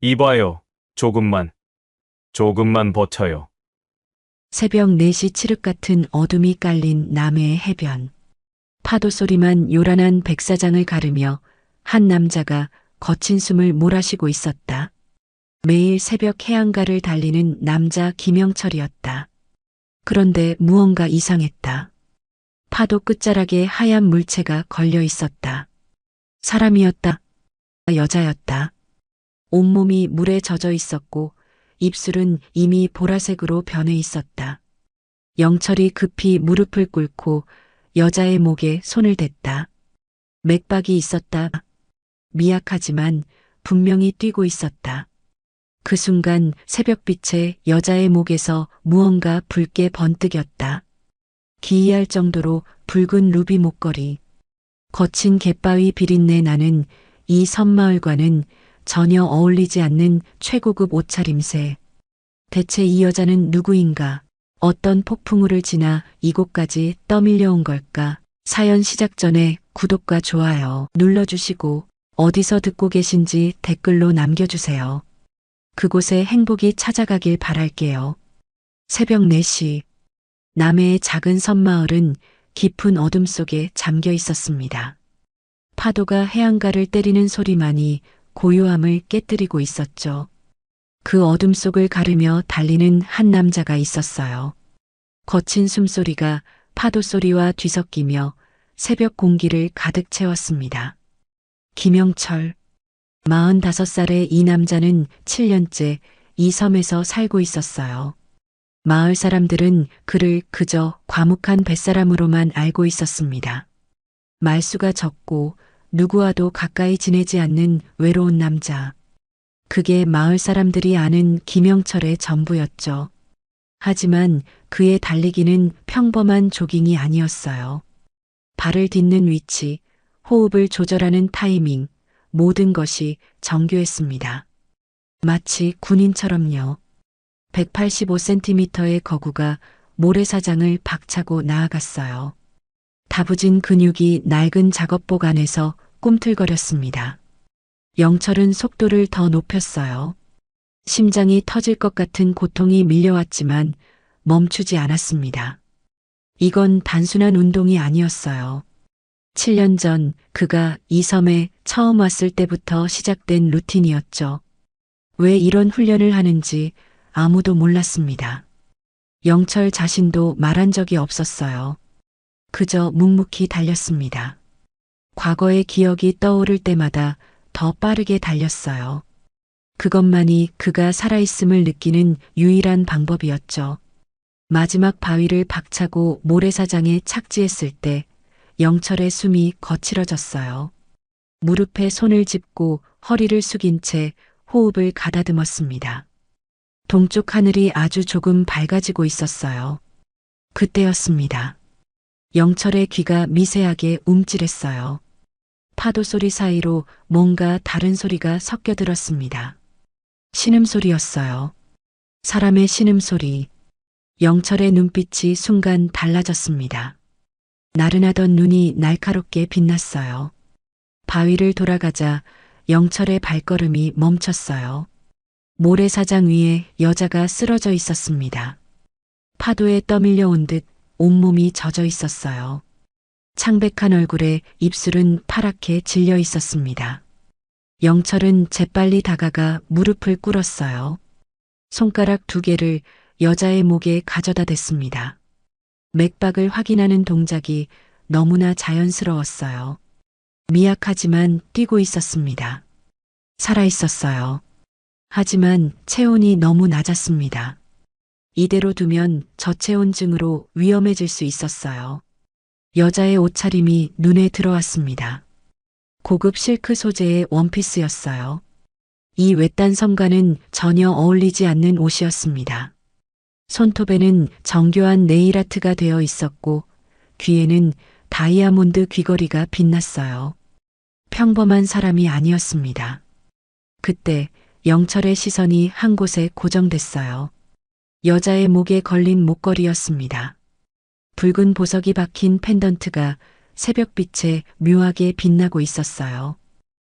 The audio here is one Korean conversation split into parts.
이봐요. 조금만 버텨요. 새벽 4시 칠흑 같은 어둠이 깔린 남해의 해변. 파도 소리만 요란한 백사장을 가르며 한 남자가 거친 숨을 몰아쉬고 있었다. 매일 새벽 해안가를 달리는 남자 김영철이었다. 그런데 무언가 이상했다. 파도 끝자락에 하얀 물체가 걸려 있었다. 사람이었다. 여자였다. 온몸이 물에 젖어 있었고 입술은 이미 보라색으로 변해 있었다. 영철이 급히 무릎을 꿇고 여자의 목에 손을 댔다. 맥박이 있었다. 미약하지만 분명히 뛰고 있었다. 그 순간 새벽빛에 여자의 목에서 무언가 붉게 번뜩였다. 기이할 정도로 붉은 루비 목걸이. 거친 갯바위 비린내 나는 이 섬마을과는 전혀 어울리지 않는 최고급 옷차림새. 대체 이 여자는 누구인가? 어떤 폭풍우를 지나 이곳까지 떠밀려온 걸까? 사연 시작 전에 구독과 좋아요 눌러주시고 어디서 듣고 계신지 댓글로 남겨주세요. 그곳에 행복이 찾아가길 바랄게요. 새벽 4시. 남해의 작은 섬마을은 깊은 어둠 속에 잠겨 있었습니다. 파도가 해안가를 때리는 소리만이 고요함을 깨뜨리고 있었죠. 그 어둠 속을 가르며 달리는 한 남자가 있었어요. 거친 숨소리가 파도 소리와 뒤섞이며 새벽 공기를 가득 채웠습니다. 김영철. 45살의 이 남자는 7년째 이 섬에서 살고 있었어요. 마을 사람들은 그를 그저 과묵한 뱃사람으로만 알고 있었습니다. 말수가 적고 누구와도 가까이 지내지 않는 외로운 남자. 그게 마을 사람들이 아는 김영철의 전부였죠. 하지만 그의 달리기는 평범한 조깅이 아니었어요. 발을 딛는 위치, 호흡을 조절하는 타이밍, 모든 것이 정교했습니다. 마치 군인처럼요. 185cm의 거구가 모래사장을 박차고 나아갔어요. 다부진 근육이 낡은 작업복 안에서 꿈틀거렸습니다. 영철은 속도를 더 높였어요. 심장이 터질 것 같은 고통이 밀려왔지만 멈추지 않았습니다. 이건 단순한 운동이 아니었어요. 7년 전 그가 이 섬에 처음 왔을 때부터 시작된 루틴이었죠. 왜 이런 훈련을 하는지 아무도 몰랐습니다. 영철 자신도 말한 적이 없었어요. 그저 묵묵히 달렸습니다. 과거의 기억이 떠오를 때마다 더 빠르게 달렸어요. 그것만이 그가 살아있음을 느끼는 유일한 방법이었죠. 마지막 바위를 박차고 모래사장에 착지했을 때 영철의 숨이 거칠어졌어요. 무릎에 손을 짚고 허리를 숙인 채 호흡을 가다듬었습니다. 동쪽 하늘이 아주 조금 밝아지고 있었어요. 그때였습니다. 영철의 귀가 미세하게 움찔했어요. 파도 소리 사이로 뭔가 다른 소리가 섞여 들었습니다. 신음소리였어요. 사람의 신음소리. 영철의 눈빛이 순간 달라졌습니다. 나른하던 눈이 날카롭게 빛났어요. 바위를 돌아가자 영철의 발걸음이 멈췄어요. 모래사장 위에 여자가 쓰러져 있었습니다. 파도에 떠밀려온 듯 온몸이 젖어 있었어요. 창백한 얼굴에 입술은 파랗게 질려 있었습니다. 영철은 재빨리 다가가 무릎을 꿇었어요. 손가락 2개를 여자의 목에 가져다 댔습니다. 맥박을 확인하는 동작이 너무나 자연스러웠어요. 미약하지만 뛰고 있었습니다. 살아 있었어요. 하지만 체온이 너무 낮았습니다. 이대로 두면 저체온증으로 위험해질 수 있었어요. 여자의 옷차림이 눈에 들어왔습니다. 고급 실크 소재의 원피스였어요. 이 외딴 섬과는 전혀 어울리지 않는 옷이었습니다. 손톱에는 정교한 네일아트가 되어 있었고 귀에는 다이아몬드 귀걸이가 빛났어요. 평범한 사람이 아니었습니다. 그때 영철의 시선이 한 곳에 고정됐어요. 여자의 목에 걸린 목걸이였습니다. 붉은 보석이 박힌 펜던트가 새벽빛에 묘하게 빛나고 있었어요.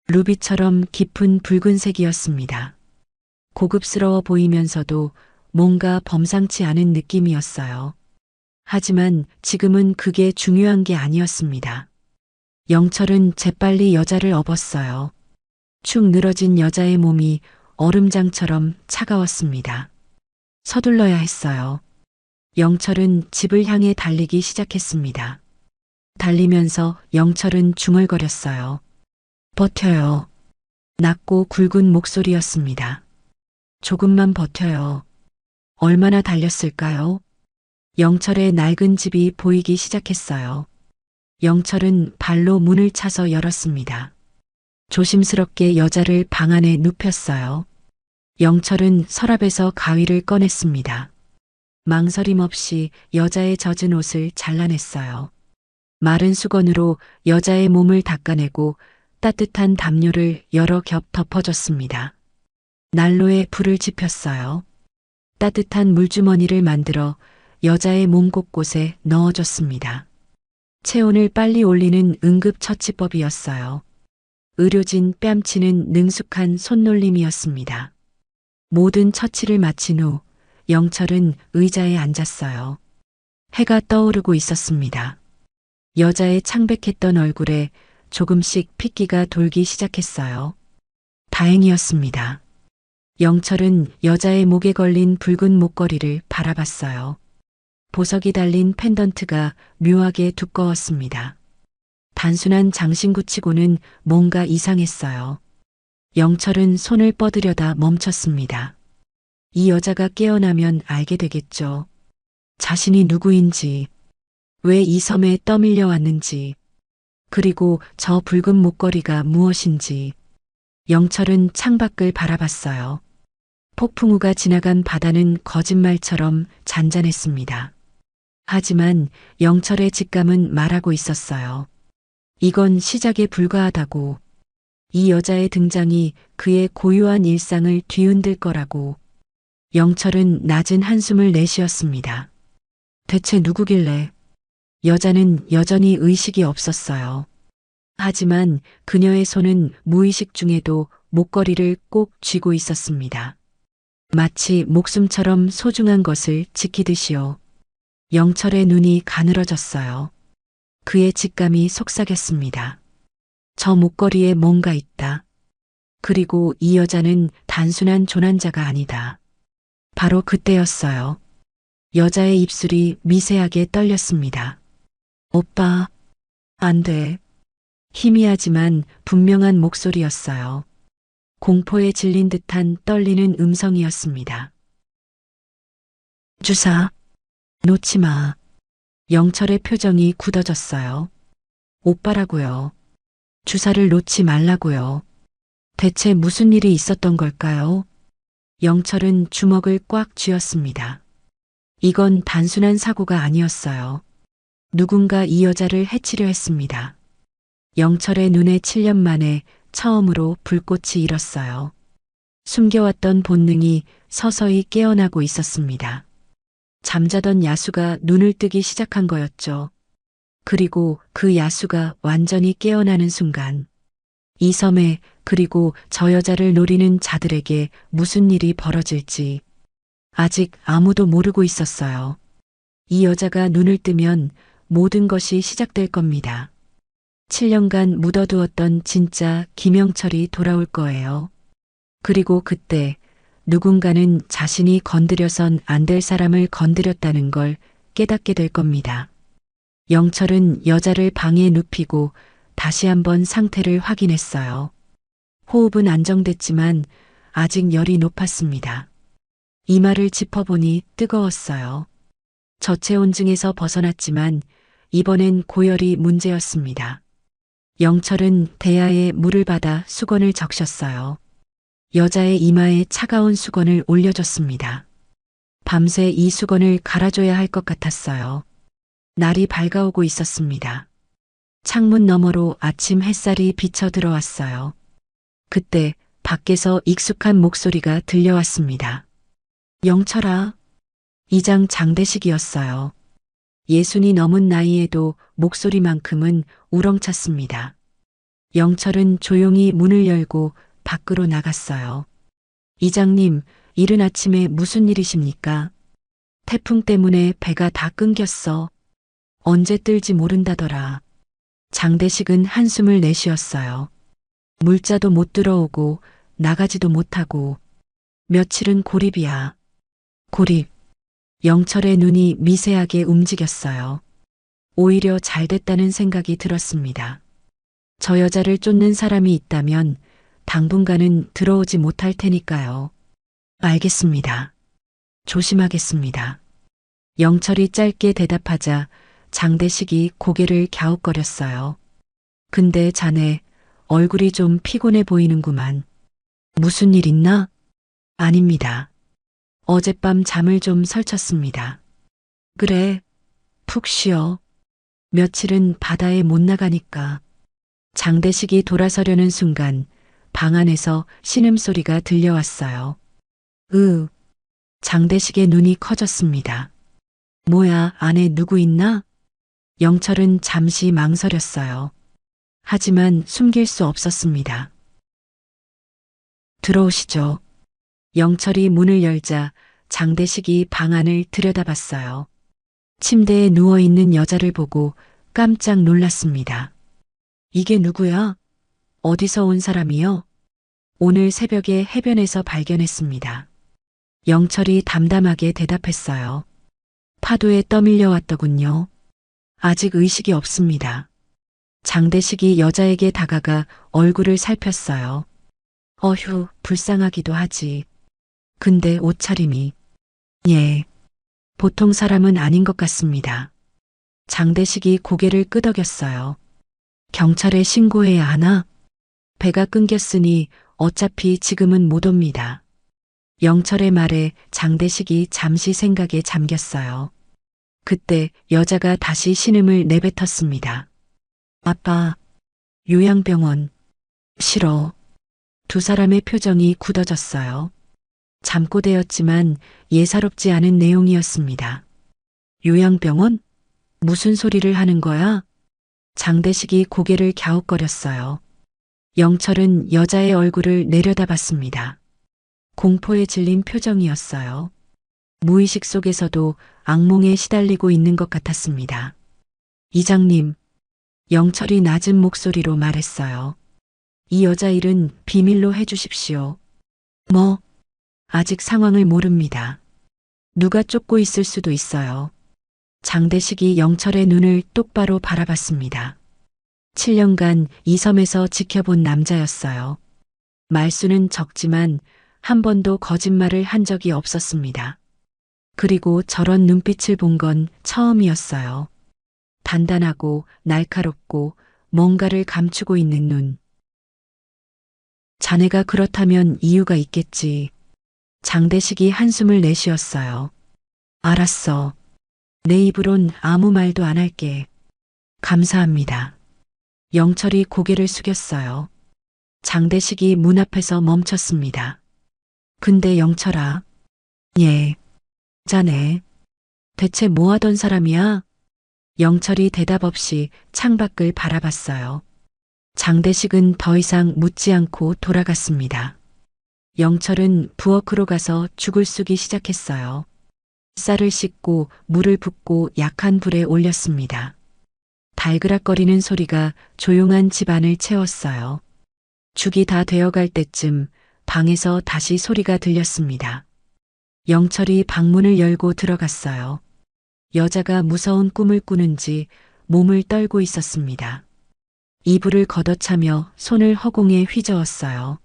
루비처럼 깊은 붉은색이었습니다. 고급스러워 보이면서도 뭔가 범상치 않은 느낌이었어요. 하지만 지금은 그게 중요한 게 아니었습니다. 영철은 재빨리 여자를 업었어요. 축 늘어진 여자의 몸이 얼음장처럼 차가웠습니다. 서둘러야 했어요. 영철은 집을 향해 달리기 시작했습니다. 달리면서 영철은 중얼거렸어요. 버텨요. 낮고 굵은 목소리였습니다. 조금만 버텨요. 얼마나 달렸을까요? 영철의 낡은 집이 보이기 시작했어요. 영철은 발로 문을 차서 열었습니다. 조심스럽게 여자를 방 안에 눕혔어요. 영철은 서랍에서 가위를 꺼냈습니다. 망설임 없이 여자의 젖은 옷을 잘라냈어요. 마른 수건으로 여자의 몸을 닦아내고 따뜻한 담요를 여러 겹 덮어줬습니다. 난로에 불을 지폈어요. 따뜻한 물주머니를 만들어 여자의 몸 곳곳에 넣어줬습니다. 체온을 빨리 올리는 응급처치법이었어요. 의료진 뺨치는 능숙한 손놀림이었습니다. 모든 처치를 마친 후 영철은 의자에 앉았어요. 해가 떠오르고 있었습니다. 여자의 창백했던 얼굴에 조금씩 핏기가 돌기 시작했어요. 다행이었습니다. 영철은 여자의 목에 걸린 붉은 목걸이를 바라봤어요. 보석이 달린 펜던트가 묘하게 두꺼웠습니다. 단순한 장신구치고는 뭔가 이상했어요. 영철은 손을 뻗으려다 멈췄습니다. 이 여자가 깨어나면 알게 되겠죠. 자신이 누구인지, 왜 이 섬에 떠밀려 왔는지, 그리고 저 붉은 목걸이가 무엇인지. 영철은 창밖을 바라봤어요. 폭풍우가 지나간 바다는 거짓말처럼 잔잔했습니다. 하지만 영철의 직감은 말하고 있었어요. 이건 시작에 불과하다고. 이 여자의 등장이 그의 고요한 일상을 뒤흔들 거라고. 영철은 낮은 한숨을 내쉬었습니다. 대체 누구길래? 여자는 여전히 의식이 없었어요. 하지만 그녀의 손은 무의식 중에도 목걸이를 꼭 쥐고 있었습니다. 마치 목숨처럼 소중한 것을 지키듯이요. 영철의 눈이 가늘어졌어요. 그의 직감이 속삭였습니다. 저 목걸이에 뭔가 있다. 그리고 이 여자는 단순한 조난자가 아니다. 바로 그때였어요. 여자의 입술이 미세하게 떨렸습니다. 오빠, 안 돼. 희미하지만 분명한 목소리였어요. 공포에 질린 듯한 떨리는 음성이었습니다. 주사, 놓지 마. 영철의 표정이 굳어졌어요. 오빠라고요. 주사를 놓지 말라고요. 대체 무슨 일이 있었던 걸까요? 영철은 주먹을 꽉 쥐었습니다. 이건 단순한 사고가 아니었어요. 누군가 이 여자를 해치려 했습니다. 영철의 눈에 7년 만에 처음으로 불꽃이 일었어요. 숨겨왔던 본능이 서서히 깨어나고 있었습니다. 잠자던 야수가 눈을 뜨기 시작한 거였죠. 그리고 그 야수가 완전히 깨어나는 순간 이 섬에 그리고 저 여자를 노리는 자들에게 무슨 일이 벌어질지 아직 아무도 모르고 있었어요. 이 여자가 눈을 뜨면 모든 것이 시작될 겁니다. 7년간 묻어두었던 진짜 김영철이 돌아올 거예요. 그리고 그때 누군가는 자신이 건드려선 안 될 사람을 건드렸다는 걸 깨닫게 될 겁니다. 영철은 여자를 방에 눕히고 다시 한번 상태를 확인했어요. 호흡은 안정됐지만 아직 열이 높았습니다. 이마를 짚어보니 뜨거웠어요. 저체온증에서 벗어났지만 이번엔 고열이 문제였습니다. 영철은 대야에 물을 받아 수건을 적셨어요. 여자의 이마에 차가운 수건을 올려줬습니다. 밤새 이 수건을 갈아줘야 할 것 같았어요. 날이 밝아오고 있었습니다. 창문 너머로 아침 햇살이 비쳐 들어왔어요. 그때 밖에서 익숙한 목소리가 들려왔습니다. 영철아. 이장 장대식이었어요. 60이 넘은 나이에도 목소리만큼은 우렁찼습니다. 영철은 조용히 문을 열고 밖으로 나갔어요. 이장님, 이른 아침에 무슨 일이십니까? 태풍 때문에 배가 다 끊겼어. 언제 뜰지 모른다더라. 장대식은 한숨을 내쉬었어요. 물자도 못 들어오고 나가지도 못하고 며칠은 고립이야. 고립. 영철의 눈이 미세하게 움직였어요. 오히려 잘 됐다는 생각이 들었습니다. 저 여자를 쫓는 사람이 있다면 당분간은 들어오지 못할 테니까요. 알겠습니다. 조심하겠습니다. 영철이 짧게 대답하자 장대식이 고개를 갸웃거렸어요. 근데 자네 얼굴이 좀 피곤해 보이는구만. 무슨 일 있나? 아닙니다. 어젯밤 잠을 좀 설쳤습니다. 그래, 푹 쉬어. 며칠은 바다에 못 나가니까. 장대식이 돌아서려는 순간 방 안에서 신음소리가 들려왔어요. 장대식의 눈이 커졌습니다. 뭐야, 안에 누구 있나? 영철은 잠시 망설였어요. 하지만 숨길 수 없었습니다. 들어오시죠. 영철이 문을 열자 장대식이 방 안을 들여다봤어요. 침대에 누워있는 여자를 보고 깜짝 놀랐습니다. 이게 누구야? 어디서 온 사람이요? 오늘 새벽에 해변에서 발견했습니다. 영철이 담담하게 대답했어요. 파도에 떠밀려 왔더군요. 아직 의식이 없습니다. 장대식이 여자에게 다가가 얼굴을 살폈어요. 어휴, 불쌍하기도 하지. 근데 옷차림이. 예. 보통 사람은 아닌 것 같습니다. 장대식이 고개를 끄덕였어요. 경찰에 신고해야 하나? 배가 끊겼으니 어차피 지금은 못 옵니다. 영철의 말에 장대식이 잠시 생각에 잠겼어요. 그때 여자가 다시 신음을 내뱉었습니다. 아빠, 요양병원. 싫어. 두 사람의 표정이 굳어졌어요. 잠꼬대였지만 예사롭지 않은 내용이었습니다. 요양병원? 무슨 소리를 하는 거야? 장대식이 고개를 갸웃거렸어요. 영철은 여자의 얼굴을 내려다봤습니다. 공포에 질린 표정이었어요. 무의식 속에서도 악몽에 시달리고 있는 것 같았습니다. 이장님, 영철이 낮은 목소리로 말했어요. 이 여자 일은 비밀로 해주십시오. 뭐? 아직 상황을 모릅니다. 누가 쫓고 있을 수도 있어요. 장대식이 영철의 눈을 똑바로 바라봤습니다. 7년간 이 섬에서 지켜본 남자였어요. 말수는 적지만 한 번도 거짓말을 한 적이 없었습니다. 그리고 저런 눈빛을 본 건 처음이었어요. 단단하고 날카롭고 뭔가를 감추고 있는 눈. 자네가 그렇다면 이유가 있겠지. 장대식이 한숨을 내쉬었어요. 알았어. 내 입으론 아무 말도 안 할게. 감사합니다. 영철이 고개를 숙였어요. 장대식이 문 앞에서 멈췄습니다. 근데 영철아. 예. 자네. 대체 뭐 하던 사람이야? 영철이 대답 없이 창밖을 바라봤어요. 장대식은 더 이상 묻지 않고 돌아갔습니다. 영철은 부엌으로 가서 죽을 쑤기 시작했어요. 쌀을 씻고 물을 붓고 약한 불에 올렸습니다. 달그락거리는 소리가 조용한 집안을 채웠어요. 죽이 다 되어갈 때쯤 방에서 다시 소리가 들렸습니다. 영철이 방문을 열고 들어갔어요. 여자가 무서운 꿈을 꾸는지 몸을 떨고 있었습니다. 이불을 걷어차며 손을 허공에 휘저었어요.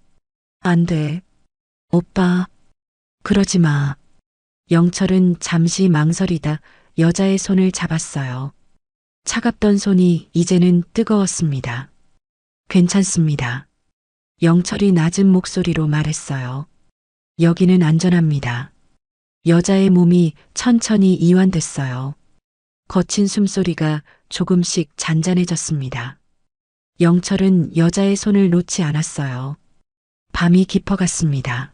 안 돼. 오빠, 그러지 마. 영철은 잠시 망설이다 여자의 손을 잡았어요. 차갑던 손이 이제는 뜨거웠습니다. 괜찮습니다. 영철이 낮은 목소리로 말했어요. 여기는 안전합니다. 여자의 몸이 천천히 이완됐어요. 거친 숨소리가 조금씩 잔잔해졌습니다. 영철은 여자의 손을 놓지 않았어요. 밤이 깊어갔습니다.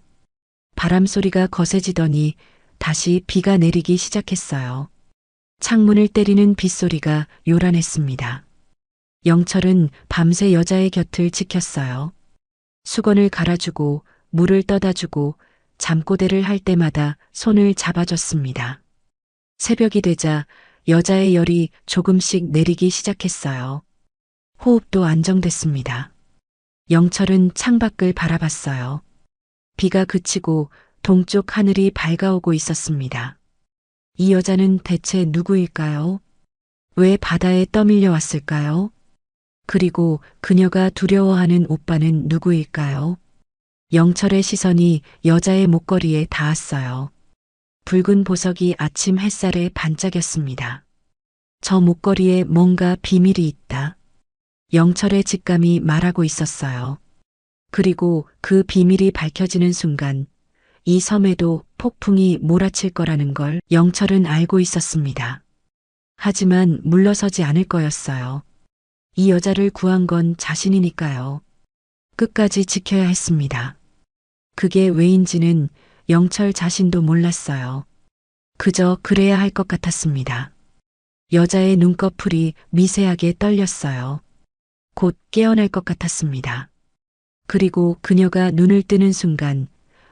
바람 소리가 거세지더니 다시 비가 내리기 시작했어요. 창문을 때리는 빗소리가 요란했습니다. 영철은 밤새 여자의 곁을 지켰어요. 수건을 갈아주고 물을 떠다주고 잠꼬대를 할 때마다 손을 잡아줬습니다. 새벽이 되자 여자의 열이 조금씩 내리기 시작했어요. 호흡도 안정됐습니다. 영철은 창밖을 바라봤어요. 비가 그치고 동쪽 하늘이 밝아오고 있었습니다. 이 여자는 대체 누구일까요? 왜 바다에 떠밀려 왔을까요? 그리고 그녀가 두려워하는 오빠는 누구일까요? 영철의 시선이 여자의 목걸이에 닿았어요. 붉은 보석이 아침 햇살에 반짝였습니다. 저 목걸이에 뭔가 비밀이 있다. 영철의 직감이 말하고 있었어요. 그리고 그 비밀이 밝혀지는 순간 이 섬에도 폭풍이 몰아칠 거라는 걸 영철은 알고 있었습니다. 하지만 물러서지 않을 거였어요. 이 여자를 구한 건 자신이니까요. 끝까지 지켜야 했습니다. 그게 왜인지는 영철 자신도 몰랐어요. 그저 그래야 할 것 같았습니다. 여자의 눈꺼풀이 미세하게 떨렸어요. 곧 깨어날 것 같았습니다. 그리고 그녀가 눈을 뜨는 순간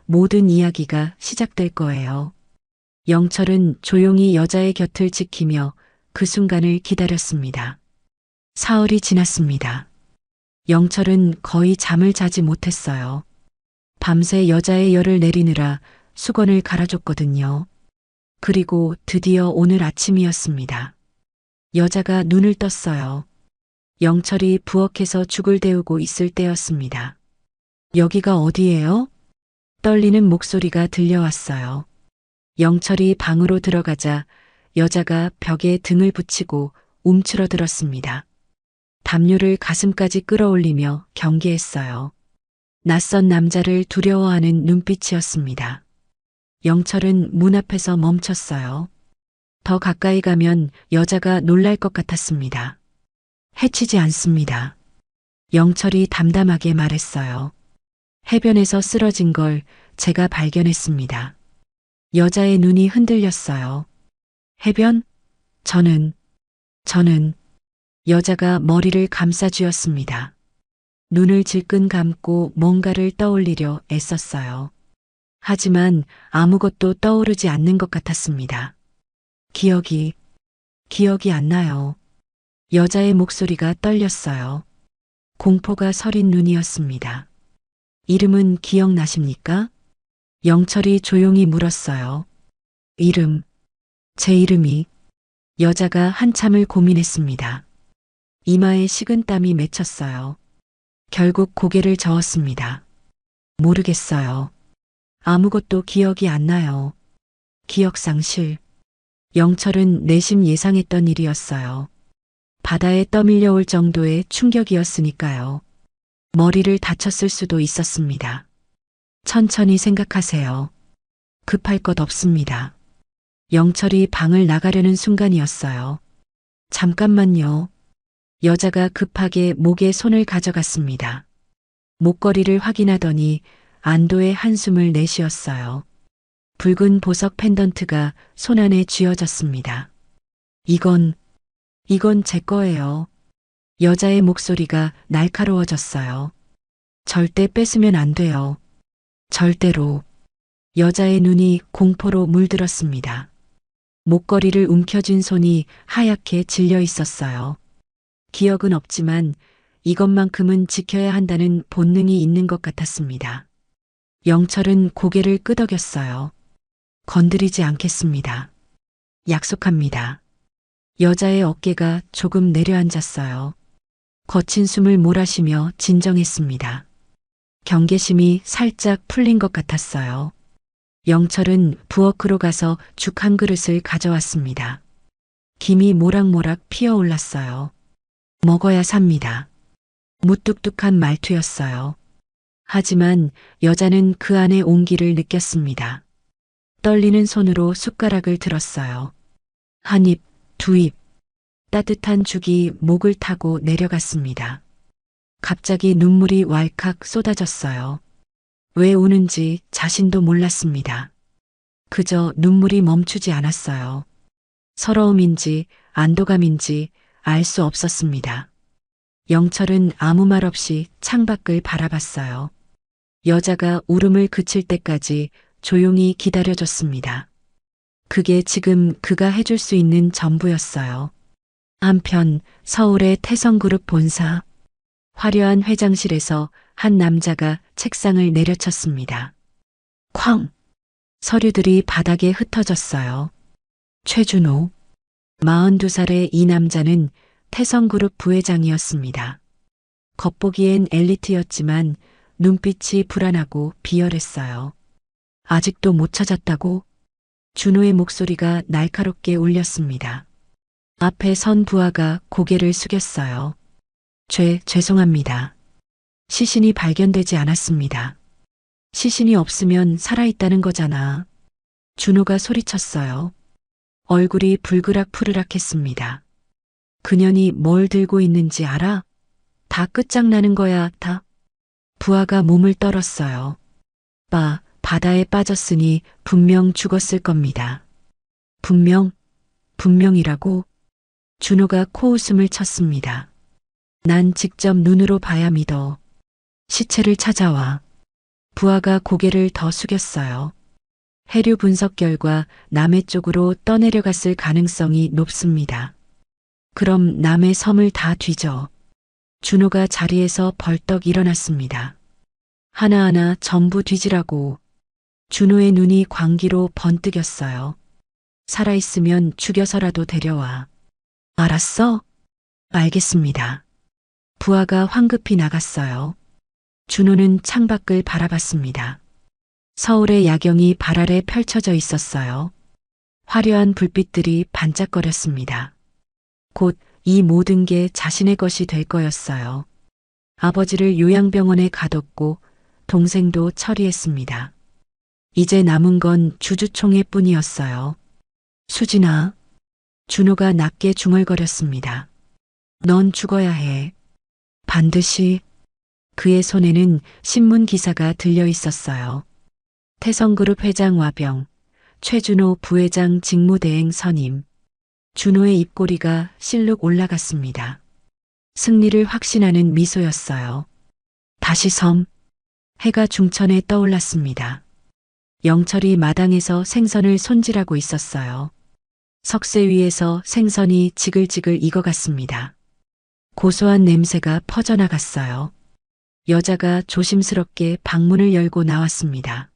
모든 이야기가 시작될 거예요. 영철은 조용히 여자의 곁을 지키며 그 순간을 기다렸습니다. 사흘이 지났습니다. 영철은 거의 잠을 자지 못했어요. 밤새 여자의 열을 내리느라 수건을 갈아줬거든요. 그리고 드디어 오늘 아침이었습니다. 여자가 눈을 떴어요. 영철이 부엌에서 죽을 데우고 있을 때였습니다. 여기가 어디예요? 떨리는 목소리가 들려왔어요. 영철이 방으로 들어가자 여자가 벽에 등을 붙이고 움츠러들었습니다. 담요를 가슴까지 끌어올리며 경계했어요. 낯선 남자를 두려워하는 눈빛이었습니다. 영철은 문 앞에서 멈췄어요. 더 가까이 가면 여자가 놀랄 것 같았습니다. 해치지 않습니다. 영철이 담담하게 말했어요. 해변에서 쓰러진 걸 제가 발견했습니다. 여자의 눈이 흔들렸어요. 해변? 저는 여자가 머리를 감싸쥐었습니다. 눈을 질끈 감고 뭔가를 떠올리려 애썼어요. 하지만 아무것도 떠오르지 않는 것 같았습니다. 기억이 안 나요. 여자의 목소리가 떨렸어요. 공포가 서린 눈이었습니다. 이름은 기억나십니까? 영철이 조용히 물었어요. 이름, 제 이름이. 여자가 한참을 고민했습니다. 이마에 식은땀이 맺혔어요. 결국 고개를 저었습니다. 모르겠어요. 아무것도 기억이 안 나요. 기억상실. 영철은 내심 예상했던 일이었어요. 바다에 떠밀려올 정도의 충격이었으니까요. 머리를 다쳤을 수도 있었습니다. 천천히 생각하세요. 급할 것 없습니다. 영철이 방을 나가려는 순간이었어요. 잠깐만요. 여자가 급하게 목에 손을 가져갔습니다. 목걸이를 확인하더니 안도의 한숨을 내쉬었어요. 붉은 보석 펜던트가 손안에 쥐어졌습니다. 이건 제 거예요. 여자의 목소리가 날카로워졌어요. 절대 뺏으면 안 돼요. 절대로. 여자의 눈이 공포로 물들었습니다. 목걸이를 움켜쥔 손이 하얗게 질려 있었어요. 기억은 없지만 이것만큼은 지켜야 한다는 본능이 있는 것 같았습니다. 영철은 고개를 끄덕였어요. 건드리지 않겠습니다. 약속합니다. 여자의 어깨가 조금 내려앉았어요. 거친 숨을 몰아쉬며 진정했습니다. 경계심이 살짝 풀린 것 같았어요. 영철은 부엌으로 가서 죽 한 그릇을 가져왔습니다. 김이 모락모락 피어올랐어요. 먹어야 삽니다. 무뚝뚝한 말투였어요. 하지만 여자는 그 안의 온기를 느꼈습니다. 떨리는 손으로 숟가락을 들었어요. 한 입, 두 입. 따뜻한 죽이 목을 타고 내려갔습니다. 갑자기 눈물이 왈칵 쏟아졌어요. 왜 우는지 자신도 몰랐습니다. 그저 눈물이 멈추지 않았어요. 서러움인지 안도감인지 알 수 없었습니다. 영철은 아무 말 없이 창밖을 바라봤어요. 여자가 울음을 그칠 때까지 조용히 기다려줬습니다. 그게 지금 그가 해줄 수 있는 전부였어요. 한편 서울의 태성그룹 본사, 화려한 회장실에서 한 남자가 책상을 내려쳤습니다. 쾅! 서류들이 바닥에 흩어졌어요. 최준호. 42살의 이 남자는 태성그룹 부회장이었습니다. 겉보기엔 엘리트였지만 눈빛이 불안하고 비열했어요. 아직도 못 찾았다고? 준호의 목소리가 날카롭게 울렸습니다. 앞에 선 부하가 고개를 숙였어요. 죄송합니다. 시신이 발견되지 않았습니다. 시신이 없으면 살아있다는 거잖아. 준호가 소리쳤어요. 얼굴이 불그락푸르락했습니다. 그년이 뭘 들고 있는지 알아? 다 끝장나는 거야, 다. 부하가 몸을 떨었어요. 바다에 빠졌으니 분명 죽었을 겁니다. 분명이라고? 준호가 코웃음을 쳤습니다. 난 직접 눈으로 봐야 믿어. 시체를 찾아와. 부하가 고개를 더 숙였어요. 해류 분석 결과 남해 쪽으로 떠내려갔을 가능성이 높습니다. 그럼 남해 섬을 다 뒤져. 준호가 자리에서 벌떡 일어났습니다. 하나하나 전부 뒤지라고. 준호의 눈이 광기로 번뜩였어요. 살아있으면 죽여서라도 데려와. 알았어? 알겠습니다. 부하가 황급히 나갔어요. 준호는 창밖을 바라봤습니다. 서울의 야경이 발 아래 펼쳐져 있었어요. 화려한 불빛들이 반짝거렸습니다. 곧 이 모든 게 자신의 것이 될 거였어요. 아버지를 요양병원에 가뒀고 동생도 처리했습니다. 이제 남은 건 주주총회 뿐이었어요. 수진아. 준호가 낮게 중얼거렸습니다. 넌 죽어야 해. 반드시. 그의 손에는 신문 기사가 들려 있었어요. 태성그룹 회장 와병, 최준호 부회장 직무대행 선임. 준호의 입꼬리가 실룩 올라갔습니다. 승리를 확신하는 미소였어요. 다시 섬. 해가 중천에 떠올랐습니다. 영철이 마당에서 생선을 손질하고 있었어요. 석쇠 위에서 생선이 지글지글 익어갔습니다. 고소한 냄새가 퍼져나갔어요. 여자가 조심스럽게 방문을 열고 나왔습니다.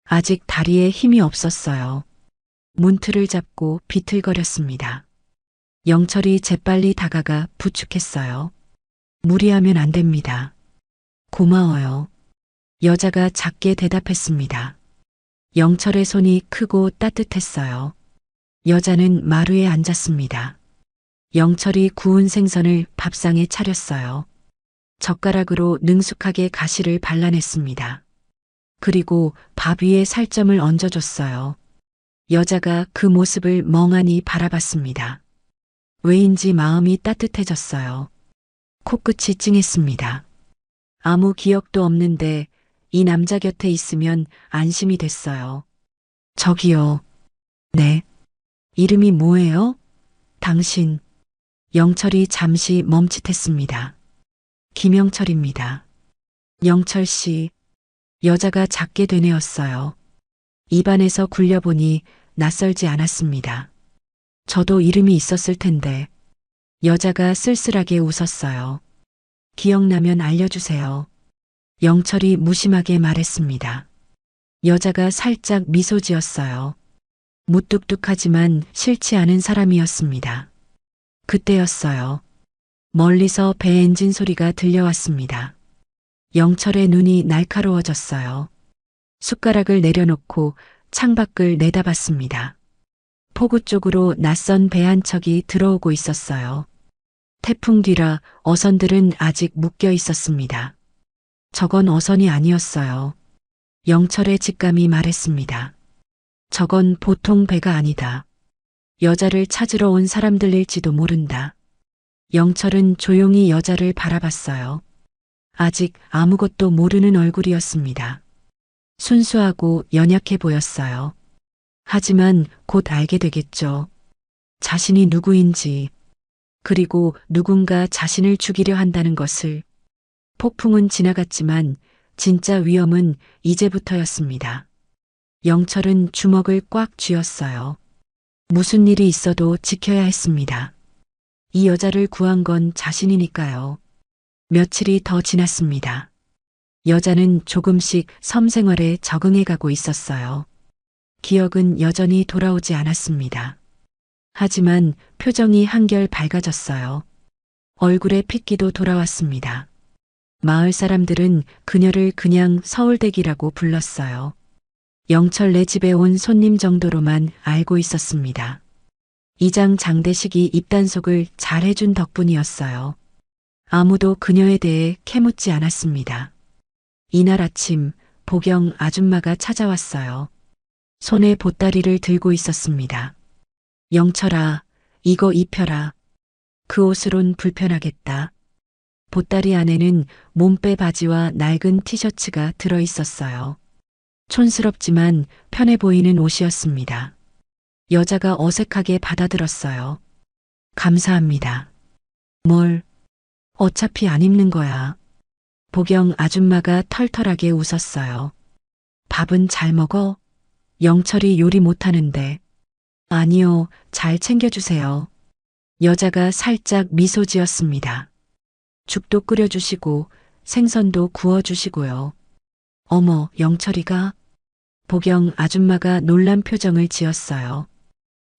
아직 다리에 힘이 없었어요. 문틀을 잡고 비틀거렸습니다. 영철이 재빨리 다가가 부축했어요. 무리하면 안 됩니다. 고마워요. 여자가 작게 대답했습니다. 영철의 손이 크고 따뜻했어요. 여자는 마루에 앉았습니다. 영철이 구운 생선을 밥상에 차렸어요. 젓가락으로 능숙하게 가시를 발라냈습니다. 그리고 밥 위에 살점을 얹어줬어요. 여자가 그 모습을 멍하니 바라봤습니다. 왜인지 마음이 따뜻해졌어요. 코끝이 찡했습니다. 아무 기억도 없는데 이 남자 곁에 있으면 안심이 됐어요. 저기요. 네. 이름이 뭐예요? 당신. 영철이 잠시 멈칫했습니다. 김영철입니다. 영철 씨. 여자가 작게 되뇌었어요. 입안에서 굴려보니 낯설지 않았습니다. 저도 이름이 있었을 텐데. 여자가 쓸쓸하게 웃었어요. 기억나면 알려주세요. 영철이 무심하게 말했습니다. 여자가 살짝 미소 지었어요. 무뚝뚝하지만 싫지 않은 사람이었습니다. 그때였어요. 멀리서 배 엔진 소리가 들려왔습니다. 영철의 눈이 날카로워졌어요. 숟가락을 내려놓고 창밖을 내다봤습니다. 포구 쪽으로 낯선 배 한 척이 들어오고 있었어요. 태풍 뒤라 어선들은 아직 묶여 있었습니다. 저건 어선이 아니었어요. 영철의 직감이 말했습니다. 저건 보통 배가 아니다. 여자를 찾으러 온 사람들일지도 모른다. 영철은 조용히 여자를 바라봤어요. 아직 아무것도 모르는 얼굴이었습니다. 순수하고 연약해 보였어요. 하지만 곧 알게 되겠죠. 자신이 누구인지, 그리고 누군가 자신을 죽이려 한다는 것을. 폭풍은 지나갔지만 진짜 위험은 이제부터였습니다. 영철은 주먹을 꽉 쥐었어요. 무슨 일이 있어도 지켜야 했습니다. 이 여자를 구한 건 자신이니까요. 며칠이 더 지났습니다. 여자는 조금씩 섬 생활에 적응해 가고 있었어요. 기억은 여전히 돌아오지 않았습니다. 하지만 표정이 한결 밝아졌어요. 얼굴에 핏기도 돌아왔습니다. 마을 사람들은 그녀를 그냥 서울대기라고 불렀어요. 영철네 집에 온 손님 정도로만 알고 있었습니다. 이장 장대식이 입단속을 잘 해준 덕분이었어요. 아무도 그녀에 대해 캐묻지 않았습니다. 이날 아침 보경 아줌마가 찾아왔어요. 손에 보따리를 들고 있었습니다. 영철아, 이거 입혀라. 그 옷으론 불편하겠다. 보따리 안에는 몸빼 바지와 낡은 티셔츠가 들어 있었어요. 촌스럽지만 편해 보이는 옷이었습니다. 여자가 어색하게 받아들었어요. 감사합니다. 뭘? 어차피 안 입는 거야. 보경 아줌마가 털털하게 웃었어요. 밥은 잘 먹어? 영철이 요리 못하는데. 아니요, 잘 챙겨주세요. 여자가 살짝 미소 지었습니다. 죽도 끓여주시고 생선도 구워주시고요. 어머, 영철이가? 보경 아줌마가 놀란 표정을 지었어요.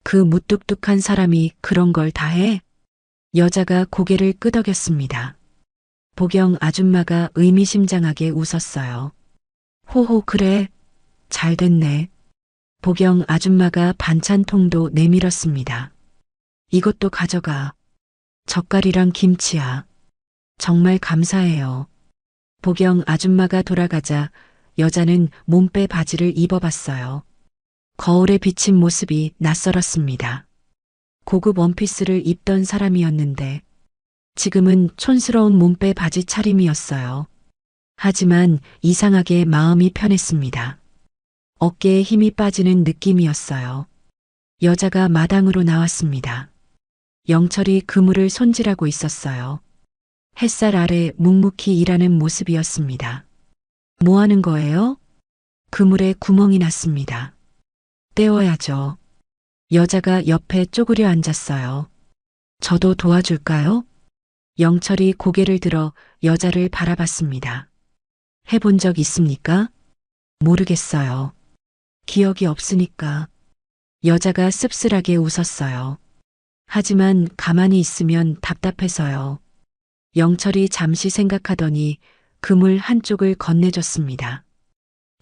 그 무뚝뚝한 사람이 그런 걸 다 해? 여자가 고개를 끄덕였습니다. 보경 아줌마가 의미심장하게 웃었어요. 호호, 그래. 잘 됐네. 보경 아줌마가 반찬통도 내밀었습니다. 이것도 가져가. 젓갈이랑 김치야. 정말 감사해요. 보경 아줌마가 돌아가자 여자는 몸빼 바지를 입어봤어요. 거울에 비친 모습이 낯설었습니다. 고급 원피스를 입던 사람이었는데 지금은 촌스러운 몸빼 바지 차림이었어요. 하지만 이상하게 마음이 편했습니다. 어깨에 힘이 빠지는 느낌이었어요. 여자가 마당으로 나왔습니다. 영철이 그물을 손질하고 있었어요. 햇살 아래 묵묵히 일하는 모습이었습니다. 뭐 하는 거예요? 그물에 구멍이 났습니다. 떼어야죠. 여자가 옆에 쪼그려 앉았어요. 저도 도와줄까요? 영철이 고개를 들어 여자를 바라봤습니다. 해본 적 있습니까? 모르겠어요. 기억이 없으니까. 여자가 씁쓸하게 웃었어요. 하지만 가만히 있으면 답답해서요. 영철이 잠시 생각하더니 그물 한쪽을 건네줬습니다.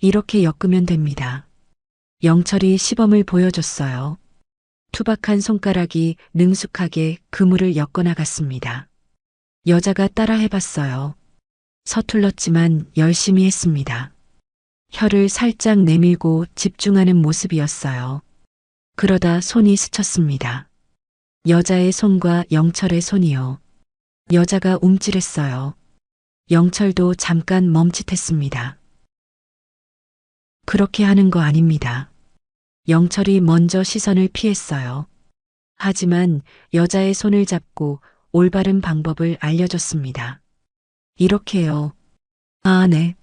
이렇게 엮으면 됩니다. 영철이 시범을 보여줬어요. 투박한 손가락이 능숙하게 그물을 엮어나갔습니다. 여자가 따라 해봤어요. 서툴렀지만 열심히 했습니다. 혀를 살짝 내밀고 집중하는 모습이었어요. 그러다 손이 스쳤습니다. 여자의 손과 영철의 손이요. 여자가 움찔했어요. 영철도 잠깐 멈칫했습니다. 그렇게 하는 거 아닙니다. 영철이 먼저 시선을 피했어요. 하지만 여자의 손을 잡고 올바른 방법을 알려줬습니다. 이렇게요. 아, 네.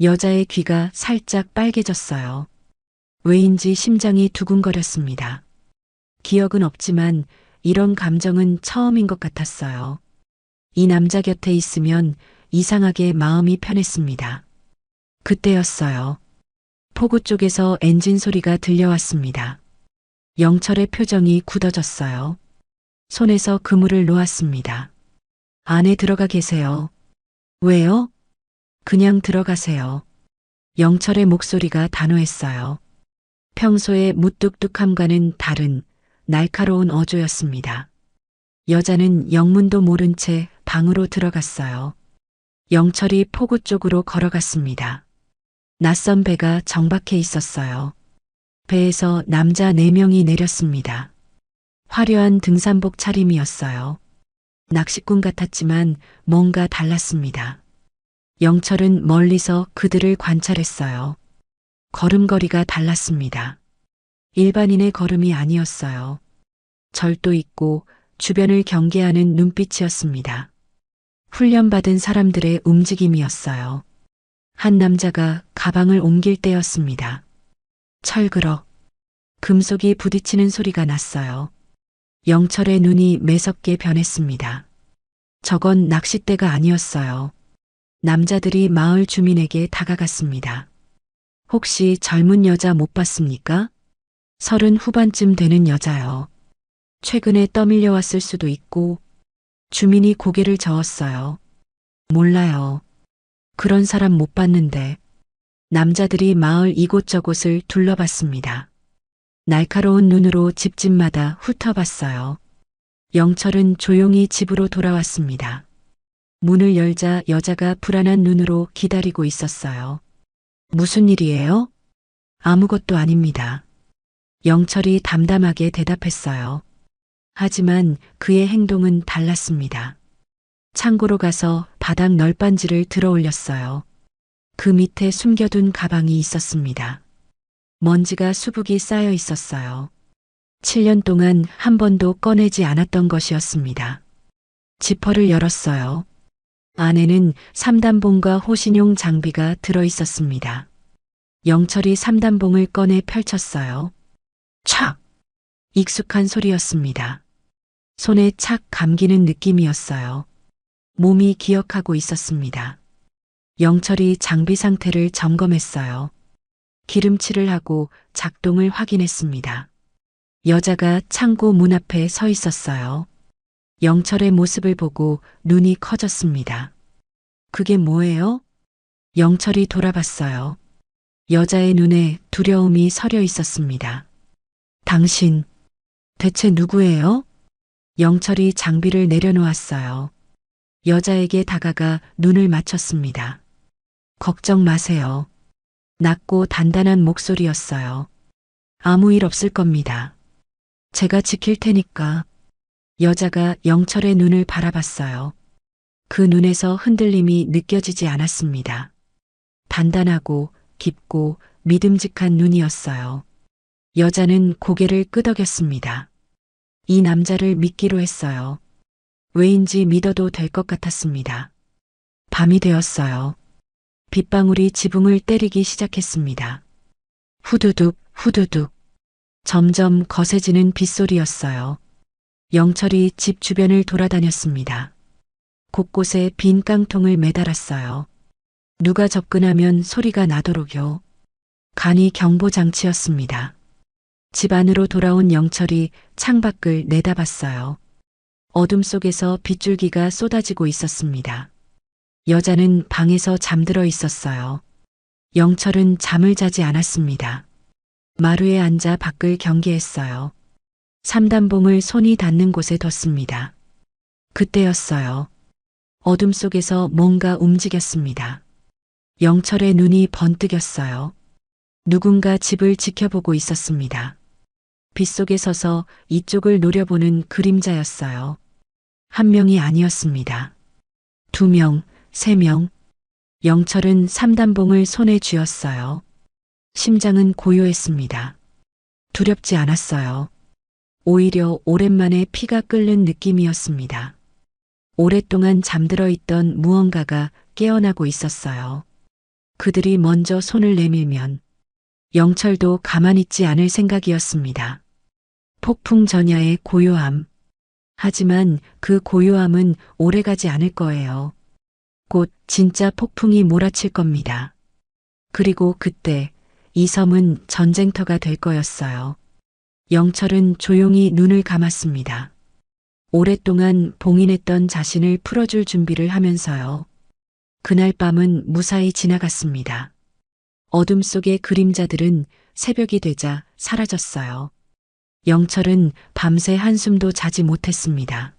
여자의 귀가 살짝 빨개졌어요. 왜인지 심장이 두근거렸습니다. 기억은 없지만 이런 감정은 처음인 것 같았어요. 이 남자 곁에 있으면 이상하게 마음이 편했습니다. 그때였어요. 포구 쪽에서 엔진 소리가 들려왔습니다. 영철의 표정이 굳어졌어요. 손에서 그물을 놓았습니다. 안에 들어가 계세요. 왜요? 그냥 들어가세요. 영철의 목소리가 단호했어요. 평소의 무뚝뚝함과는 다른 날카로운 어조였습니다. 여자는 영문도 모른 채 방으로 들어갔어요. 영철이 포구 쪽으로 걸어갔습니다. 낯선 배가 정박해 있었어요. 배에서 남자 4명이 내렸습니다. 화려한 등산복 차림이었어요. 낚시꾼 같았지만 뭔가 달랐습니다. 영철은 멀리서 그들을 관찰했어요. 걸음걸이가 달랐습니다. 일반인의 걸음이 아니었어요. 절도 있고 주변을 경계하는 눈빛이었습니다. 훈련받은 사람들의 움직임이었어요. 한 남자가 가방을 옮길 때였습니다. 철그럭. 금속이 부딪히는 소리가 났어요. 영철의 눈이 매섭게 변했습니다. 저건 낚싯대가 아니었어요. 남자들이 마을 주민에게 다가갔습니다. 혹시 젊은 여자 못 봤습니까? 30 후반쯤 되는 여자요. 최근에 떠밀려 왔을 수도 있고. 주민이 고개를 저었어요. 몰라요. 그런 사람 못 봤는데. 남자들이 마을 이곳저곳을 둘러봤습니다. 날카로운 눈으로 집집마다 훑어봤어요. 영철은 조용히 집으로 돌아왔습니다. 문을 열자 여자가 불안한 눈으로 기다리고 있었어요. 무슨 일이에요? 아무것도 아닙니다. 영철이 담담하게 대답했어요. 하지만 그의 행동은 달랐습니다. 창고로 가서 바닥 널빤지를 들어 올렸어요. 그 밑에 숨겨둔 가방이 있었습니다. 먼지가 수북이 쌓여 있었어요. 7년 동안 한 번도 꺼내지 않았던 것이었습니다. 지퍼를 열었어요. 안에는 3단봉과 호신용 장비가 들어 있었습니다. 영철이 3단봉을 꺼내 펼쳤어요. 촥! 익숙한 소리였습니다. 손에 착 감기는 느낌이었어요. 몸이 기억하고 있었습니다. 영철이 장비 상태를 점검했어요. 기름칠을 하고 작동을 확인했습니다. 여자가 창고 문 앞에 서 있었어요. 영철의 모습을 보고 눈이 커졌습니다. 그게 뭐예요? 영철이 돌아봤어요. 여자의 눈에 두려움이 서려 있었습니다. 당신, 대체 누구예요? 영철이 장비를 내려놓았어요. 여자에게 다가가 눈을 맞췄습니다. 걱정 마세요. 낮고 단단한 목소리였어요. 아무 일 없을 겁니다. 제가 지킬 테니까. 여자가 영철의 눈을 바라봤어요. 그 눈에서 흔들림이 느껴지지 않았습니다. 단단하고 깊고 믿음직한 눈이었어요. 여자는 고개를 끄덕였습니다. 이 남자를 믿기로 했어요. 왜인지 믿어도 될 것 같았습니다. 밤이 되었어요. 빗방울이 지붕을 때리기 시작했습니다. 후두둑, 후두둑. 점점 거세지는 빗소리였어요. 영철이 집 주변을 돌아다녔습니다. 곳곳에 빈 깡통을 매달았어요. 누가 접근하면 소리가 나도록요. 간이 경보장치였습니다. 집 안으로 돌아온 영철이 창밖을 내다봤어요. 어둠 속에서 빗줄기가 쏟아지고 있었습니다. 여자는 방에서 잠들어 있었어요. 영철은 잠을 자지 않았습니다. 마루에 앉아 밖을 경계했어요. 3단봉을 손이 닿는 곳에 뒀습니다. 그때였어요. 어둠 속에서 뭔가 움직였습니다. 영철의 눈이 번뜩였어요. 누군가 집을 지켜보고 있었습니다. 빗속에 서서 이쪽을 노려보는 그림자였어요. 한 명이 아니었습니다. 2명, 3명. 영철은 3단봉을 손에 쥐었어요. 심장은 고요했습니다. 두렵지 않았어요. 오히려 오랜만에 피가 끓는 느낌이었습니다. 오랫동안 잠들어 있던 무언가가 깨어나고 있었어요. 그들이 먼저 손을 내밀면 영철도 가만히 있지 않을 생각이었습니다. 폭풍 전야의 고요함. 하지만 그 고요함은 오래가지 않을 거예요. 곧 진짜 폭풍이 몰아칠 겁니다. 그리고 그때 이 섬은 전쟁터가 될 거였어요. 영철은 조용히 눈을 감았습니다. 오랫동안 봉인했던 자신을 풀어줄 준비를 하면서요. 그날 밤은 무사히 지나갔습니다. 어둠 속의 그림자들은 새벽이 되자 사라졌어요. 영철은 밤새 한숨도 자지 못했습니다.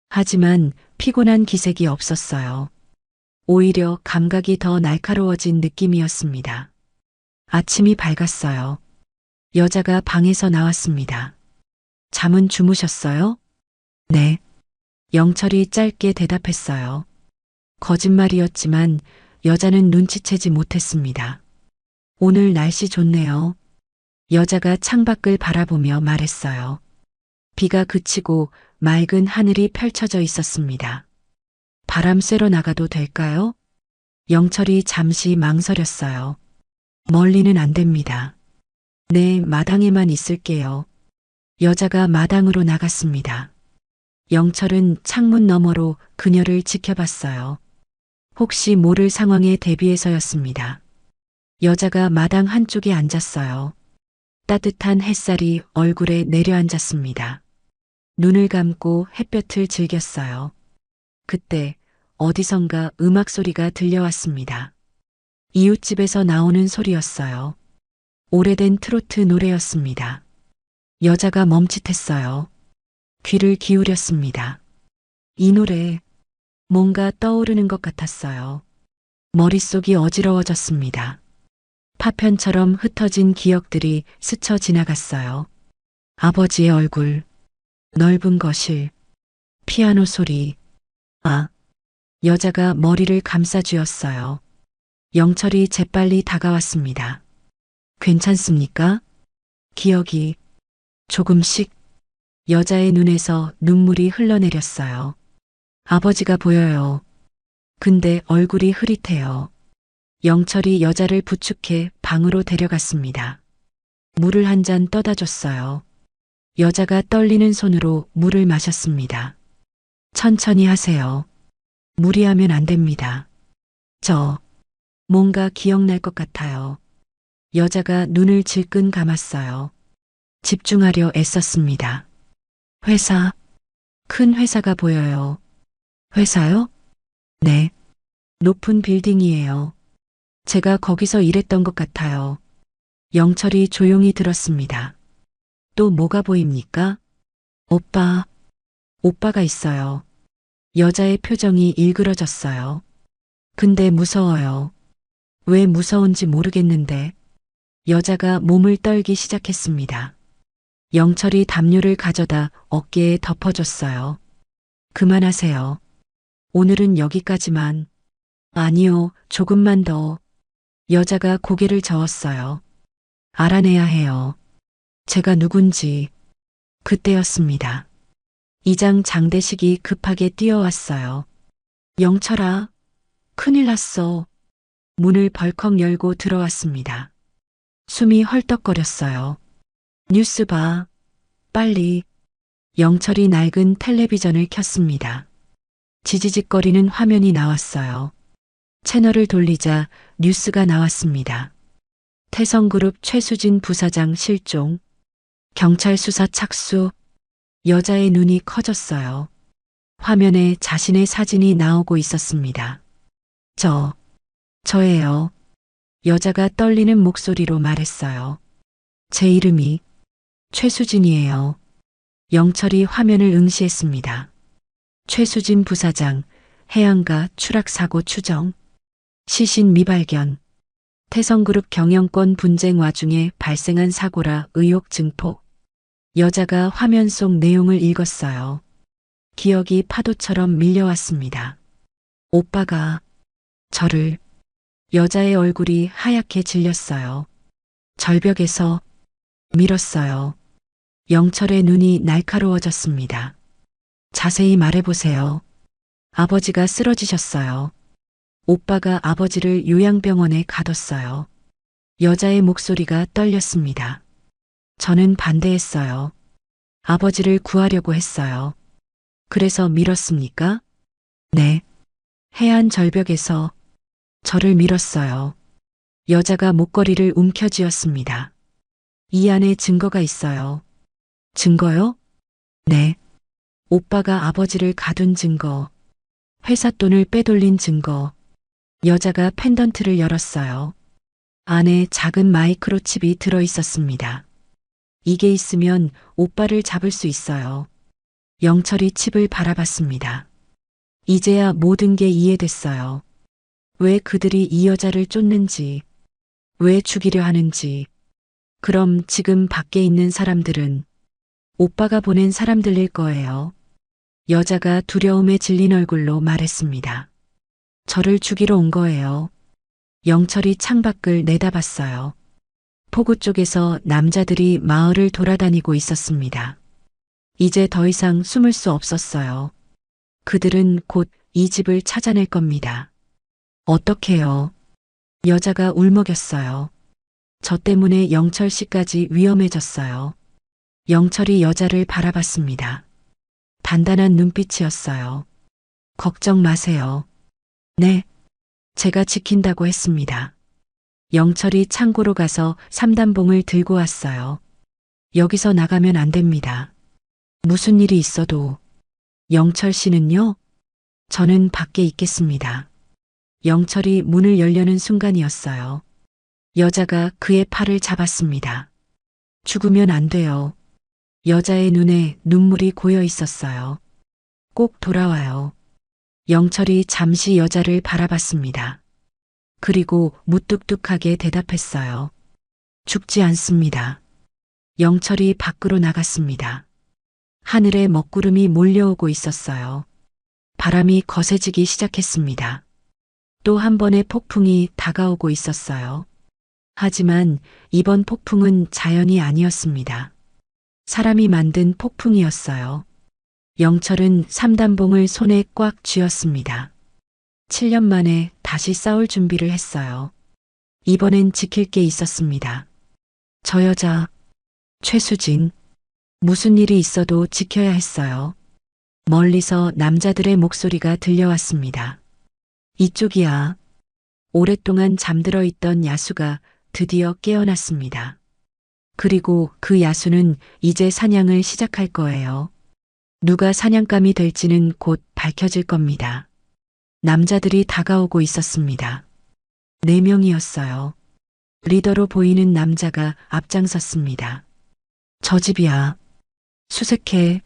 하지만 피곤한 기색이 없었어요. 오히려 감각이 더 날카로워진 느낌이었습니다. 아침이 밝았어요. 여자가 방에서 나왔습니다. 잠은 주무셨어요? 네. 영철이 짧게 대답했어요. 거짓말이었지만 여자는 눈치채지 못했습니다. 오늘 날씨 좋네요. 여자가 창밖을 바라보며 말했어요. 비가 그치고 맑은 하늘이 펼쳐져 있었습니다. 바람 쐬러 나가도 될까요? 영철이 잠시 망설였어요. 멀리는 안 됩니다. 네, 마당에만 있을게요. 여자가 마당으로 나갔습니다. 영철은 창문 너머로 그녀를 지켜봤어요. 혹시 모를 상황에 대비해서였습니다. 여자가 마당 한쪽에 앉았어요. 따뜻한 햇살이 얼굴에 내려앉았습니다. 눈을 감고 햇볕을 즐겼어요. 그때 어디선가 음악 소리가 들려왔습니다. 이웃집에서 나오는 소리였어요. 오래된 트로트 노래였습니다. 여자가 멈칫했어요. 귀를 기울였습니다. 이 노래, 뭔가 떠오르는 것 같았어요. 머릿속이 어지러워졌습니다. 파편처럼 흩어진 기억들이 스쳐 지나갔어요. 아버지의 얼굴, 넓은 거실, 피아노 소리. 아, 여자가 머리를 감싸쥐었어요. 영철이 재빨리 다가왔습니다. 괜찮습니까? 기억이 조금씩. 여자의 눈에서 눈물이 흘러내렸어요. 아버지가 보여요. 근데 얼굴이 흐릿해요. 영철이 여자를 부축해 방으로 데려갔습니다. 물을 한 잔 떠다 줬어요. 여자가 떨리는 손으로 물을 마셨습니다. 천천히 하세요. 무리하면 안 됩니다. 뭔가 기억날 것 같아요. 여자가 눈을 질끈 감았어요. 집중하려 애썼습니다. 회사, 큰 회사가 보여요. 회사요? 네. 높은 빌딩이에요. 제가 거기서 일했던 것 같아요. 영철이 조용히 들었습니다. 또 뭐가 보입니까? 오빠가 있어요. 여자의 표정이 일그러졌어요. 근데 무서워요. 왜 무서운지 모르겠는데. 여자가 몸을 떨기 시작했습니다. 영철이 담요를 가져다 어깨에 덮어줬어요. 그만하세요. 오늘은 여기까지만. 아니요, 조금만 더. 여자가 고개를 저었어요. 알아내야 해요. 제가 누군지. 그때였습니다. 이장 장대식이 급하게 뛰어왔어요. 영철아, 큰일 났어. 문을 벌컥 열고 들어왔습니다. 숨이 헐떡거렸어요. 뉴스 봐. 빨리. 영철이 낡은 텔레비전을 켰습니다. 지지직거리는 화면이 나왔어요. 채널을 돌리자 뉴스가 나왔습니다. 태성그룹 최수진 부사장 실종. 경찰 수사 착수. 여자의 눈이 커졌어요. 화면에 자신의 사진이 나오고 있었습니다. 저예요. 여자가 떨리는 목소리로 말했어요. 제 이름이 최수진이에요. 영철이 화면을 응시했습니다. 최수진 부사장, 해안가 추락사고 추정, 시신 미발견, 태성그룹 경영권 분쟁 와중에 발생한 사고라 의혹 증폭. 여자가 화면 속 내용을 읽었어요. 기억이 파도처럼 밀려왔습니다. 오빠가 저를. 여자의 얼굴이 하얗게 질렸어요. 절벽에서 밀었어요. 영철의 눈이 날카로워졌습니다. 자세히 말해보세요. 아버지가 쓰러지셨어요. 오빠가 아버지를 요양병원에 가뒀어요. 여자의 목소리가 떨렸습니다. 저는 반대했어요. 아버지를 구하려고 했어요. 그래서 밀었습니까? 네. 해안 절벽에서 저를 밀었어요. 여자가 목걸이를 움켜쥐었습니다. 이 안에 증거가 있어요. 증거요? 네. 오빠가 아버지를 가둔 증거. 회사 돈을 빼돌린 증거. 여자가 펜던트를 열었어요. 안에 작은 마이크로칩이 들어 있었습니다. 이게 있으면 오빠를 잡을 수 있어요. 영철이 칩을 바라봤습니다. 이제야 모든 게 이해됐어요. 왜 그들이 이 여자를 쫓는지, 왜 죽이려 하는지. 그럼 지금 밖에 있는 사람들은 오빠가 보낸 사람들일 거예요. 여자가 두려움에 질린 얼굴로 말했습니다. 저를 죽이러 온 거예요. 영철이 창밖을 내다봤어요. 포구 쪽에서 남자들이 마을을 돌아다니고 있었습니다. 이제 더 이상 숨을 수 없었어요. 그들은 곧 이 집을 찾아낼 겁니다. 어떻게요? 여자가 울먹였어요. 저 때문에 영철 씨까지 위험해졌어요. 영철이 여자를 바라봤습니다. 단단한 눈빛이었어요. 걱정 마세요. 네, 제가 지킨다고 했습니다. 영철이 창고로 가서 삼단봉을 들고 왔어요. 여기서 나가면 안 됩니다. 무슨 일이 있어도. 영철 씨는요? 저는 밖에 있겠습니다. 영철이 문을 열려는 순간이었어요. 여자가 그의 팔을 잡았습니다. 죽으면 안 돼요. 여자의 눈에 눈물이 고여 있었어요. 꼭 돌아와요. 영철이 잠시 여자를 바라봤습니다. 그리고 무뚝뚝하게 대답했어요. 죽지 않습니다. 영철이 밖으로 나갔습니다. 하늘에 먹구름이 몰려오고 있었어요. 바람이 거세지기 시작했습니다. 또 한 번의 폭풍이 다가오고 있었어요. 하지만 이번 폭풍은 자연이 아니었습니다. 사람이 만든 폭풍이었어요. 영철은 삼단봉을 손에 꽉 쥐었습니다. 7년 만에 다시 싸울 준비를 했어요. 이번엔 지킬 게 있었습니다. 저 여자, 최수진, 무슨 일이 있어도 지켜야 했어요. 멀리서 남자들의 목소리가 들려왔습니다. 이쪽이야. 오랫동안 잠들어 있던 야수가 드디어 깨어났습니다. 그리고 그 야수는 이제 사냥을 시작할 거예요. 누가 사냥감이 될지는 곧 밝혀질 겁니다. 남자들이 다가오고 있었습니다. 4명이었어요. 리더로 보이는 남자가 앞장섰습니다. 저 집이야. 수색해.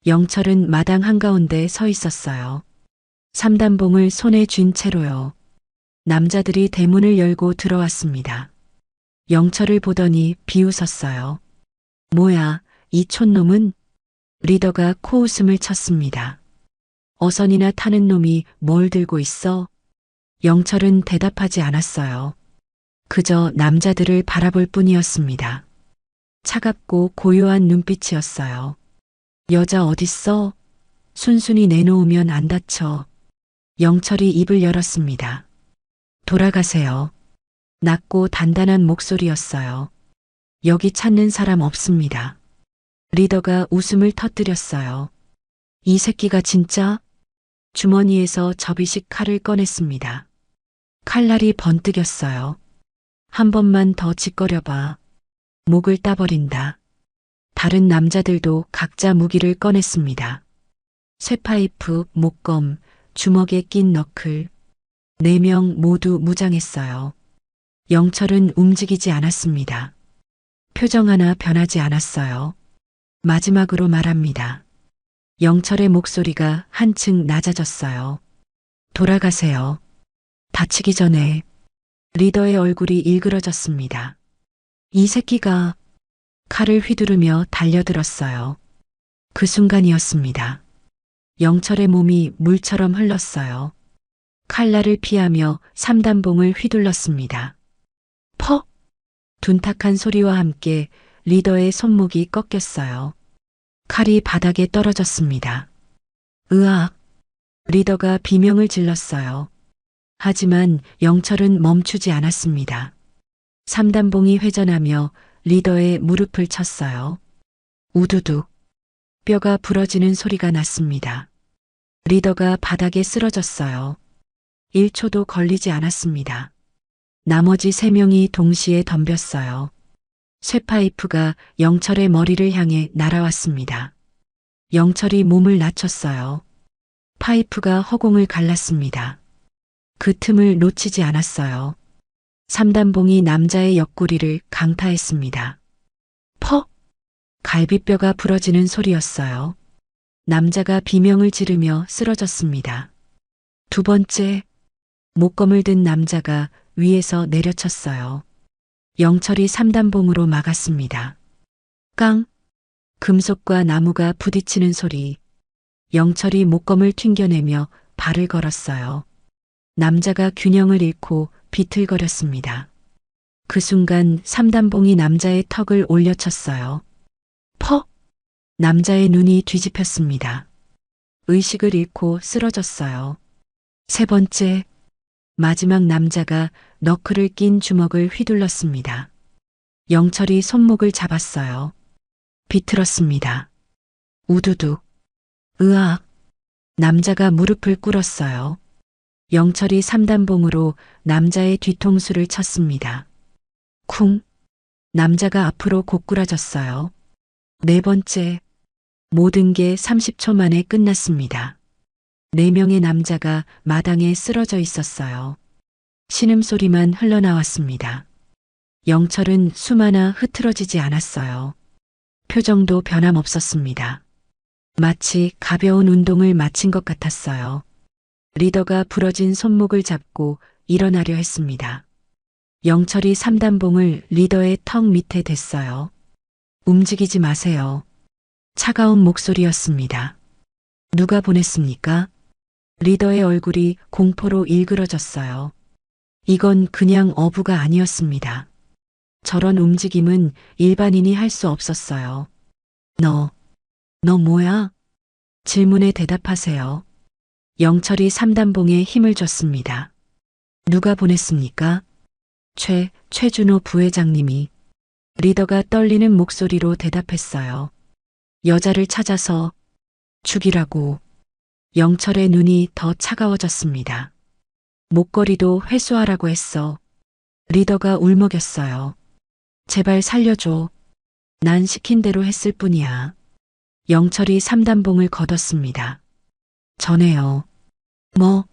영철은 마당 한가운데 서 있었어요. 삼단봉을 손에 쥔 채로요. 남자들이 대문을 열고 들어왔습니다. 영철을 보더니 비웃었어요. 뭐야, 이 촌놈은? 리더가 코웃음을 쳤습니다. 어선이나 타는 놈이 뭘 들고 있어? 영철은 대답하지 않았어요. 그저 남자들을 바라볼 뿐이었습니다. 차갑고 고요한 눈빛이었어요. 여자 어딨어? 순순히 내놓으면 안 다쳐. 영철이 입을 열었습니다. 돌아가세요. 낮고 단단한 목소리였어요. 여기 찾는 사람 없습니다. 리더가 웃음을 터뜨렸어요. 이 새끼가 진짜? 주머니에서 접이식 칼을 꺼냈습니다. 칼날이 번뜩였어요. 한 번만 더 짓거려봐. 목을 따버린다. 다른 남자들도 각자 무기를 꺼냈습니다. 쇠파이프, 목검, 주먹에 낀 너클. 4명 모두 무장했어요. 영철은 움직이지 않았습니다. 표정 하나 변하지 않았어요. 마지막으로 말합니다. 영철의 목소리가 한층 낮아졌어요. 돌아가세요. 다치기 전에. 리더의 얼굴이 일그러졌습니다. 이 새끼가 칼을 휘두르며 달려들었어요. 그 순간이었습니다. 영철의 몸이 물처럼 흘렀어요. 칼날을 피하며 삼단봉을 휘둘렀습니다. 퍽! 둔탁한 소리와 함께 리더의 손목이 꺾였어요. 칼이 바닥에 떨어졌습니다. 으악! 리더가 비명을 질렀어요. 하지만 영철은 멈추지 않았습니다. 삼단봉이 회전하며 리더의 무릎을 쳤어요. 우두둑. 뼈가 부러지는 소리가 났습니다. 리더가 바닥에 쓰러졌어요. 1초도 걸리지 않았습니다. 나머지 3명이 동시에 덤볐어요. 쇠파이프가 영철의 머리를 향해 날아왔습니다. 영철이 몸을 낮췄어요. 파이프가 허공을 갈랐습니다. 그 틈을 놓치지 않았어요. 삼단봉이 남자의 옆구리를 강타했습니다. 퍽! 갈비뼈가 부러지는 소리였어요. 남자가 비명을 지르며 쓰러졌습니다. 2번째, 목검을 든 남자가 위에서 내려쳤어요. 영철이 삼단봉으로 막았습니다. 깡! 금속과 나무가 부딪히는 소리. 영철이 목검을 튕겨내며 발을 걸었어요. 남자가 균형을 잃고 비틀거렸습니다. 그 순간 삼단봉이 남자의 턱을 올려쳤어요. 퍽! 남자의 눈이 뒤집혔습니다. 의식을 잃고 쓰러졌어요. 3번째, 마지막 남자가 너클을 낀 주먹을 휘둘렀습니다. 영철이 손목을 잡았어요. 비틀었습니다. 우두둑. 으악. 남자가 무릎을 꿇었어요. 영철이 3단봉으로 남자의 뒤통수를 쳤습니다. 쿵. 남자가 앞으로 고꾸라졌어요. 네 번째. 모든 게 30초 만에 끝났습니다. 4명의 남자가 마당에 쓰러져 있었어요. 신음소리만 흘러나왔습니다. 영철은 숨 하나 흐트러지지 않았어요. 표정도 변함없었습니다. 마치 가벼운 운동을 마친 것 같았어요. 리더가 부러진 손목을 잡고 일어나려 했습니다. 영철이 3단봉을 리더의 턱 밑에 댔어요. 움직이지 마세요. 차가운 목소리였습니다. 누가 보냈습니까? 리더의 얼굴이 공포로 일그러졌어요. 이건 그냥 어부가 아니었습니다. 저런 움직임은 일반인이 할 수 없었어요. 너 뭐야? 질문에 대답하세요. 영철이 3단봉에 힘을 줬습니다. 누가 보냈습니까? 최준호 부회장님이. 리더가 떨리는 목소리로 대답했어요. 여자를 찾아서 죽이라고. 영철의 눈이 더 차가워졌습니다. 목걸이도 회수하라고 했어. 리더가 울먹였어요. 제발 살려줘. 난 시킨 대로 했을 뿐이야. 영철이 3단봉을 걷었습니다. 전해요. 뭐?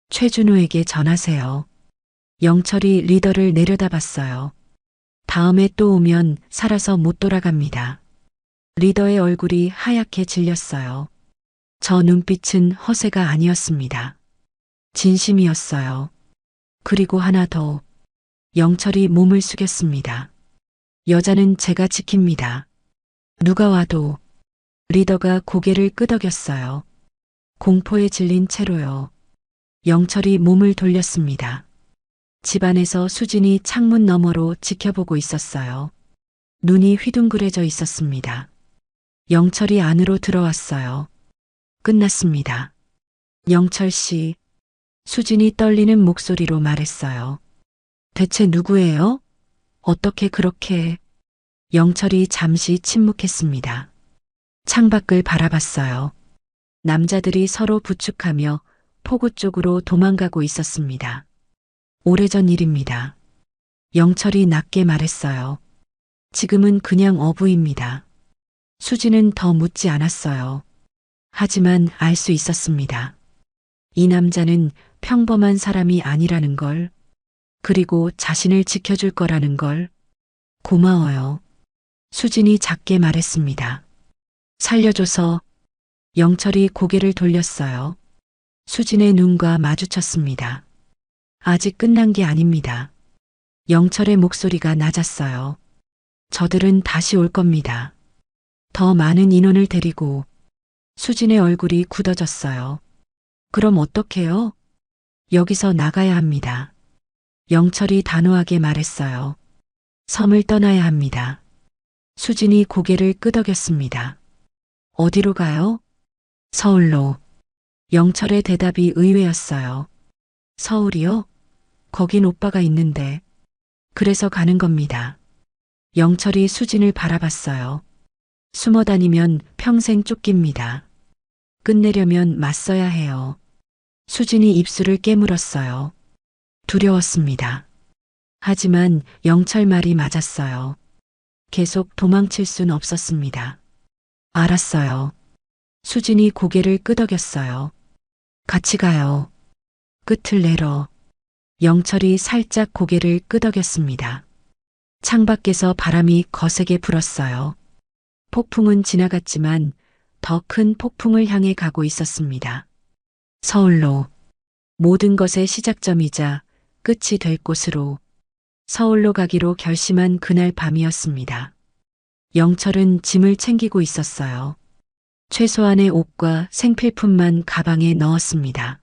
최준호에게 전하세요. 영철이 리더를 내려다봤어요. 다음에 또 오면 살아서 못 돌아갑니다. 리더의 얼굴이 하얗게 질렸어요. 저 눈빛은 허세가 아니었습니다. 진심이었어요. 그리고 하나 더. 영철이 몸을 숙였습니다. 여자는 제가 지킵니다. 누가 와도. 리더가 고개를 끄덕였어요. 공포에 질린 채로요. 영철이 몸을 돌렸습니다. 집안에서 수진이 창문 너머로 지켜보고 있었어요. 눈이 휘둥그레져 있었습니다. 영철이 안으로 들어왔어요. 끝났습니다. 영철 씨. 수진이 떨리는 목소리로 말했어요. 대체 누구예요? 어떻게 그렇게. 영철이 잠시 침묵했습니다. 창밖을 바라봤어요. 남자들이 서로 부축하며 포구 쪽으로 도망가고 있었습니다. 오래전 일입니다. 영철이 낮게 말했어요. 지금은 그냥 어부입니다. 수지는 더 묻지 않았어요. 하지만 알 수 있었습니다. 이 남자는 평범한 사람이 아니라는 걸, 그리고 자신을 지켜줄 거라는 걸. 고마워요. 수진이 작게 말했습니다. 살려줘서. 영철이 고개를 돌렸어요. 수진의 눈과 마주쳤습니다. 아직 끝난 게 아닙니다. 영철의 목소리가 낮았어요. 저들은 다시 올 겁니다. 더 많은 인원을 데리고. 수진의 얼굴이 굳어졌어요. 그럼 어떡해요? 여기서 나가야 합니다. 영철이 단호하게 말했어요. 섬을 떠나야 합니다. 수진이 고개를 끄덕였습니다. 어디로 가요? 서울로. 영철의 대답이 의외였어요. 서울이요? 거긴 오빠가 있는데. 그래서 가는 겁니다. 영철이 수진을 바라봤어요. 숨어 다니면 평생 쫓깁니다. 끝내려면 맞서야 해요. 수진이 입술을 깨물었어요. 두려웠습니다. 하지만 영철 말이 맞았어요. 계속 도망칠 순 없었습니다. 알았어요. 수진이 고개를 끄덕였어요. 같이 가요. 끝을 내려. 영철이 살짝 고개를 끄덕였습니다. 창밖에서 바람이 거세게 불었어요. 폭풍은 지나갔지만 더 큰 폭풍을 향해 가고 있었습니다. 서울로. 모든 것의 시작점이자 끝이 될 곳으로. 서울로 가기로 결심한 그날 밤이었습니다. 영철은 짐을 챙기고 있었어요. 최소한의 옷과 생필품만 가방에 넣었습니다.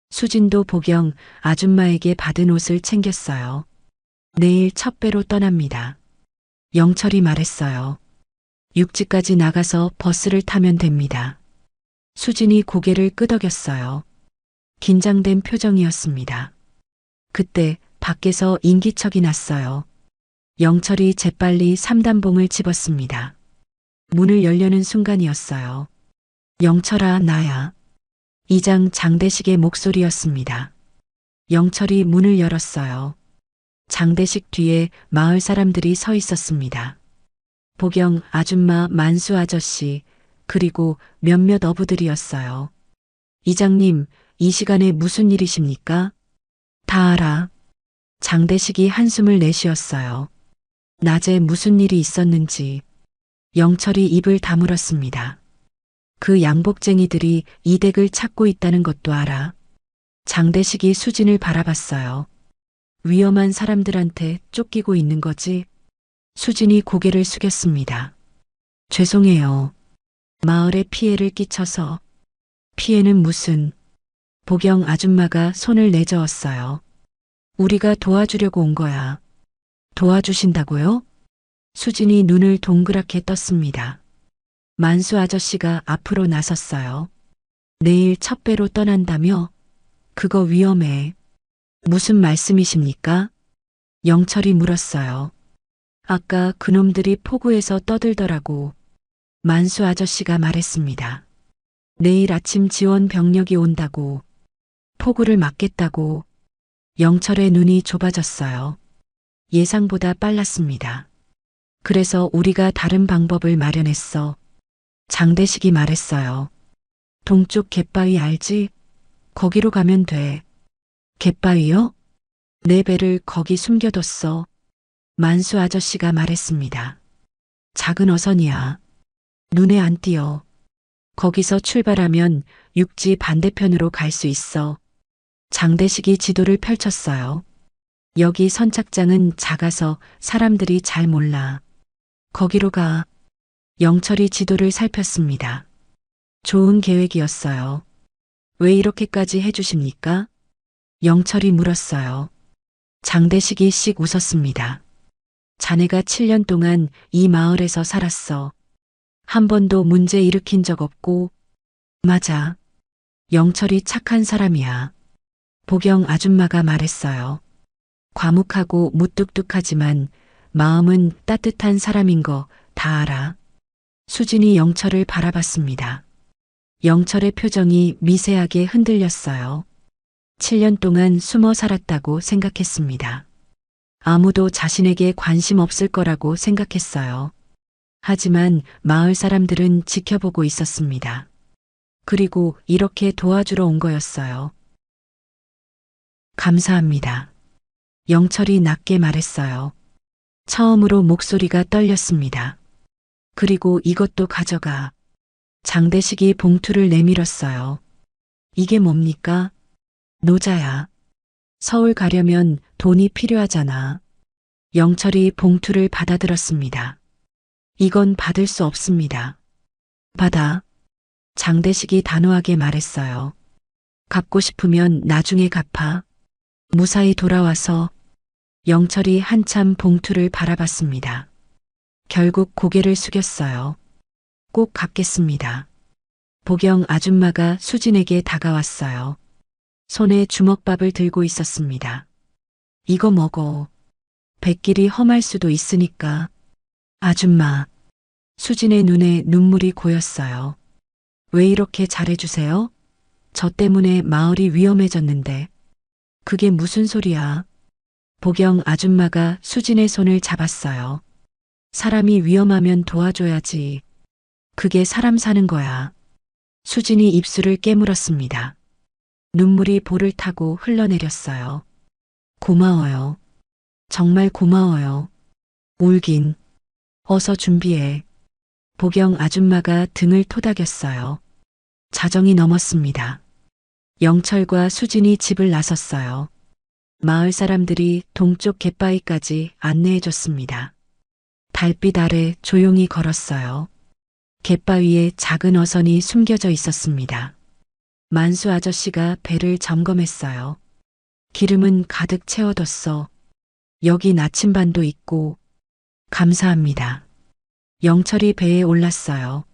수진도 복영 아줌마에게 받은 옷을 챙겼어요. 내일 첫 배로 떠납니다. 영철이 말했어요. 육지까지 나가서 버스를 타면 됩니다. 수진이 고개를 끄덕였어요. 긴장된 표정이었습니다. 그때 밖에서 인기척이 났어요. 영철이 재빨리 3단봉을 집었습니다. 문을 열려는 순간이었어요. 영철아, 나야. 이장 장대식의 목소리였습니다. 영철이 문을 열었어요. 장대식 뒤에 마을 사람들이 서 있었습니다. 보경 아줌마, 만수 아저씨, 그리고 몇몇 어부들이었어요. 이장님, 이 시간에 무슨 일이십니까? 다 알아. 장대식이 한숨을 내쉬었어요. 낮에 무슨 일이 있었는지. 영철이 입을 다물었습니다. 그 양복쟁이들이 이 댁을 찾고 있다는 것도 알아. 장대식이 수진을 바라봤어요. 위험한 사람들한테 쫓기고 있는 거지? 수진이 고개를 숙였습니다. 죄송해요. 마을에 피해를 끼쳐서. 피해는 무슨. 보경 아줌마가 손을 내저었어요. 우리가 도와주려고 온 거야. 도와주신다고요? 수진이 눈을 동그랗게 떴습니다. 만수 아저씨가 앞으로 나섰어요. 내일 첫 배로 떠난다며? 그거 위험해. 무슨 말씀이십니까? 영철이 물었어요. 아까 그놈들이 포구에서 떠들더라고. 만수 아저씨가 말했습니다. 내일 아침 지원 병력이 온다고. 포구를 막겠다고. 영철의 눈이 좁아졌어요. 예상보다 빨랐습니다. 그래서 우리가 다른 방법을 마련했어. 장대식이 말했어요. 동쪽 갯바위 알지? 거기로 가면 돼. 갯바위요? 내 배를 거기 숨겨뒀어. 만수 아저씨가 말했습니다. 작은 어선이야. 눈에 안 띄어. 거기서 출발하면 육지 반대편으로 갈 수 있어. 장대식이 지도를 펼쳤어요. 여기 선착장은 작아서 사람들이 잘 몰라. 거기로 가. 영철이 지도를 살폈습니다. 좋은 계획이었어요. 왜 이렇게까지 해주십니까? 영철이 물었어요. 장대식이 씩 웃었습니다. 자네가 7년 동안 이 마을에서 살았어. 한 번도 문제 일으킨 적 없고. 맞아. 영철이 착한 사람이야. 보경 아줌마가 말했어요. 과묵하고 무뚝뚝하지만 마음은 따뜻한 사람인 거 다 알아. 수진이 영철을 바라봤습니다. 영철의 표정이 미세하게 흔들렸어요. 7년 동안 숨어 살았다고 생각했습니다. 아무도 자신에게 관심 없을 거라고 생각했어요. 하지만 마을 사람들은 지켜보고 있었습니다. 그리고 이렇게 도와주러 온 거였어요. 감사합니다. 영철이 낮게 말했어요. 처음으로 목소리가 떨렸습니다. 그리고 이것도 가져가. 장대식이 봉투를 내밀었어요. 이게 뭡니까? 노자야. 서울 가려면 돈이 필요하잖아. 영철이 봉투를 받아들었습니다. 이건 받을 수 없습니다. 받아. 장대식이 단호하게 말했어요. 갚고 싶으면 나중에 갚아. 무사히 돌아와서. 영철이 한참 봉투를 바라봤습니다. 결국 고개를 숙였어요. 꼭 갚겠습니다. 보경 아줌마가 수진에게 다가왔어요. 손에 주먹밥을 들고 있었습니다. 이거 먹어. 백길이 험할 수도 있으니까. 아줌마. 수진의 눈에 눈물이 고였어요. 왜 이렇게 잘해주세요? 저 때문에 마을이 위험해졌는데. 그게 무슨 소리야? 보경 아줌마가 수진의 손을 잡았어요. 사람이 위험하면 도와줘야지. 그게 사람 사는 거야. 수진이 입술을 깨물었습니다. 눈물이 볼을 타고 흘러내렸어요. 고마워요. 정말 고마워요. 울긴. 어서 준비해. 보경 아줌마가 등을 토닥였어요. 자정이 넘었습니다. 영철과 수진이 집을 나섰어요. 마을 사람들이 동쪽 갯바위까지 안내해줬습니다. 달빛 아래 조용히 걸었어요. 갯바위에 작은 어선이 숨겨져 있었습니다. 만수 아저씨가 배를 점검했어요. 기름은 가득 채워뒀어. 여기 나침반도 있고. 감사합니다. 영철이 배에 올랐어요.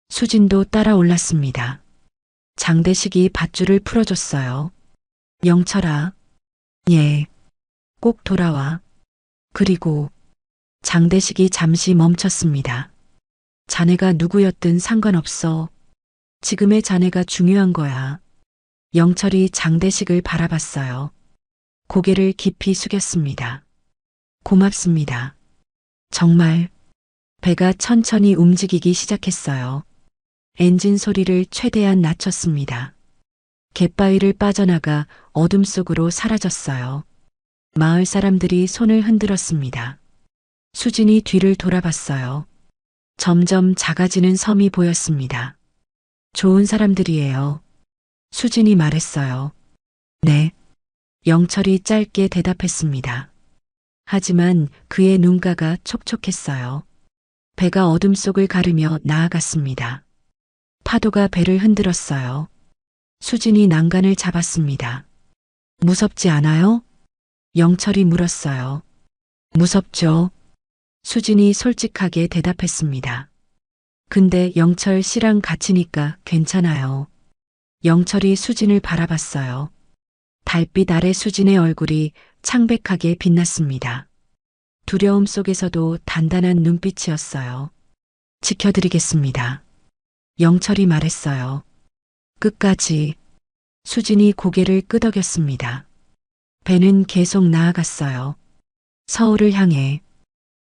수진도 따라 올랐습니다. 장대식이 밧줄을 풀어줬어요. 영철아. 예. 꼭 돌아와. 그리고 장대식이 잠시 멈췄습니다. 자네가 누구였든 상관없어. 지금의 자네가 중요한 거야. 영철이 장대식을 바라봤어요. 고개를 깊이 숙였습니다. 고맙습니다. 정말. 배가 천천히 움직이기 시작했어요. 엔진 소리를 최대한 낮췄습니다. 갯바위를 빠져나가 어둠 속으로 사라졌어요. 마을 사람들이 손을 흔들었습니다. 수진이 뒤를 돌아봤어요. 점점 작아지는 섬이 보였습니다. 좋은 사람들이에요. 수진이 말했어요. 네. 영철이 짧게 대답했습니다. 하지만 그의 눈가가 촉촉했어요. 배가 어둠 속을 가르며 나아갔습니다. 파도가 배를 흔들었어요. 수진이 난간을 잡았습니다. 무섭지 않아요? 영철이 물었어요. 무섭죠. 수진이 솔직하게 대답했습니다. 근데 영철 씨랑 같이니까 괜찮아요. 영철이 수진을 바라봤어요. 달빛 아래 수진의 얼굴이 창백하게 빛났습니다. 두려움 속에서도 단단한 눈빛이었어요. 지켜드리겠습니다. 영철이 말했어요. 끝까지. 수진이 고개를 끄덕였습니다. 배는 계속 나아갔어요. 서울을 향해,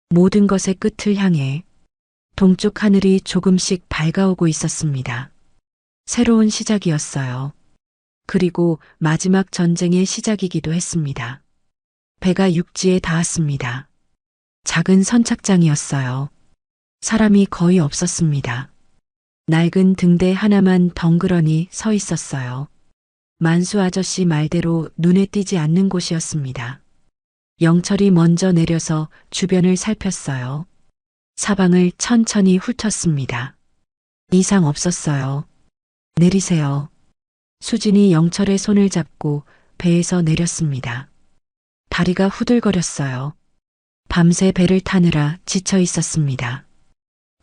모든 것의 끝을 향해. 동쪽 하늘이 조금씩 밝아오고 있었습니다. 새로운 시작이었어요. 그리고 마지막 전쟁의 시작이기도 했습니다. 배가 육지에 닿았습니다. 작은 선착장이었어요. 사람이 거의 없었습니다. 낡은 등대 하나만 덩그러니 서 있었어요. 만수 아저씨 말대로 눈에 띄지 않는 곳이었습니다. 영철이 먼저 내려서 주변을 살폈어요. 사방을 천천히 훑었습니다. 이상 없었어요. 내리세요. 수진이 영철의 손을 잡고 배에서 내렸습니다. 다리가 후들거렸어요. 밤새 배를 타느라 지쳐 있었습니다.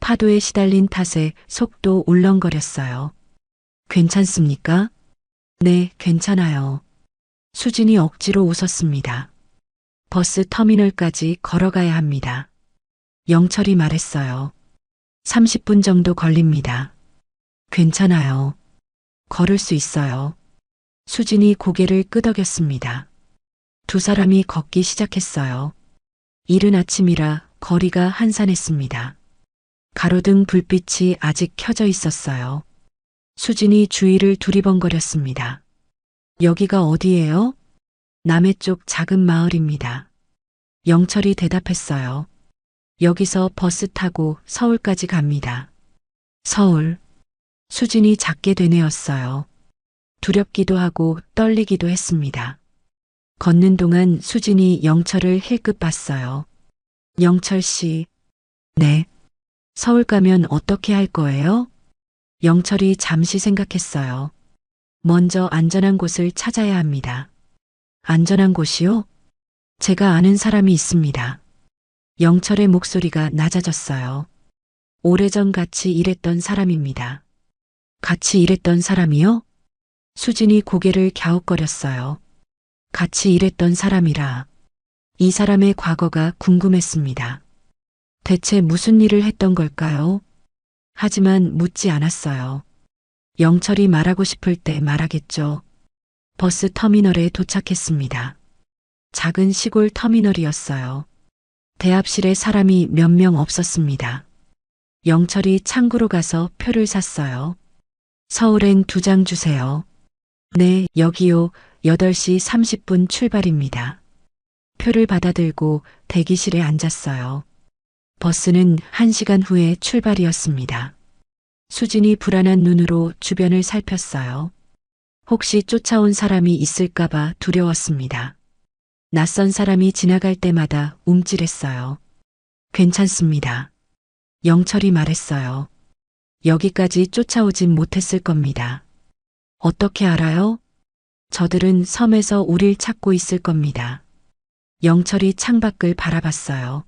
파도에 시달린 탓에 속도 울렁거렸어요. 괜찮습니까? 네, 괜찮아요. 수진이 억지로 웃었습니다. 버스 터미널까지 걸어가야 합니다. 영철이 말했어요. 30분 정도 걸립니다. 괜찮아요. 걸을 수 있어요. 수진이 고개를 끄덕였습니다. 두 사람이 걷기 시작했어요. 이른 아침이라 거리가 한산했습니다. 가로등 불빛이 아직 켜져 있었어요. 수진이 주위를 두리번거렸습니다. 여기가 어디예요? 남해 쪽 작은 마을입니다. 영철이 대답했어요. 여기서 버스 타고 서울까지 갑니다. 서울. 수진이 작게 되뇌었어요. 두렵기도 하고 떨리기도 했습니다. 걷는 동안 수진이 영철을 힐끗 봤어요. 영철 씨. 네. 서울 가면 어떻게 할 거예요? 영철이 잠시 생각했어요. 먼저 안전한 곳을 찾아야 합니다. 안전한 곳이요? 제가 아는 사람이 있습니다. 영철의 목소리가 낮아졌어요. 오래전 같이 일했던 사람입니다. 같이 일했던 사람이요? 수진이 고개를 갸웃거렸어요. 같이 일했던 사람이라. 이 사람의 과거가 궁금했습니다. 대체 무슨 일을 했던 걸까요? 하지만 묻지 않았어요. 영철이 말하고 싶을 때 말하겠죠. 버스 터미널에 도착했습니다. 작은 시골 터미널이었어요. 대합실에 사람이 몇 명 없었습니다. 영철이 창구로 가서 표를 샀어요. 서울행 2장 주세요. 네, 여기요. 8시 30분 출발입니다. 표를 받아들고 대기실에 앉았어요. 버스는 1시간 후에 출발이었습니다. 수진이 불안한 눈으로 주변을 살폈어요. 혹시 쫓아온 사람이 있을까봐 두려웠습니다. 낯선 사람이 지나갈 때마다 움찔했어요. 괜찮습니다. 영철이 말했어요. 여기까지 쫓아오진 못했을 겁니다. 어떻게 알아요? 저들은 섬에서 우릴 찾고 있을 겁니다. 영철이 창밖을 바라봤어요.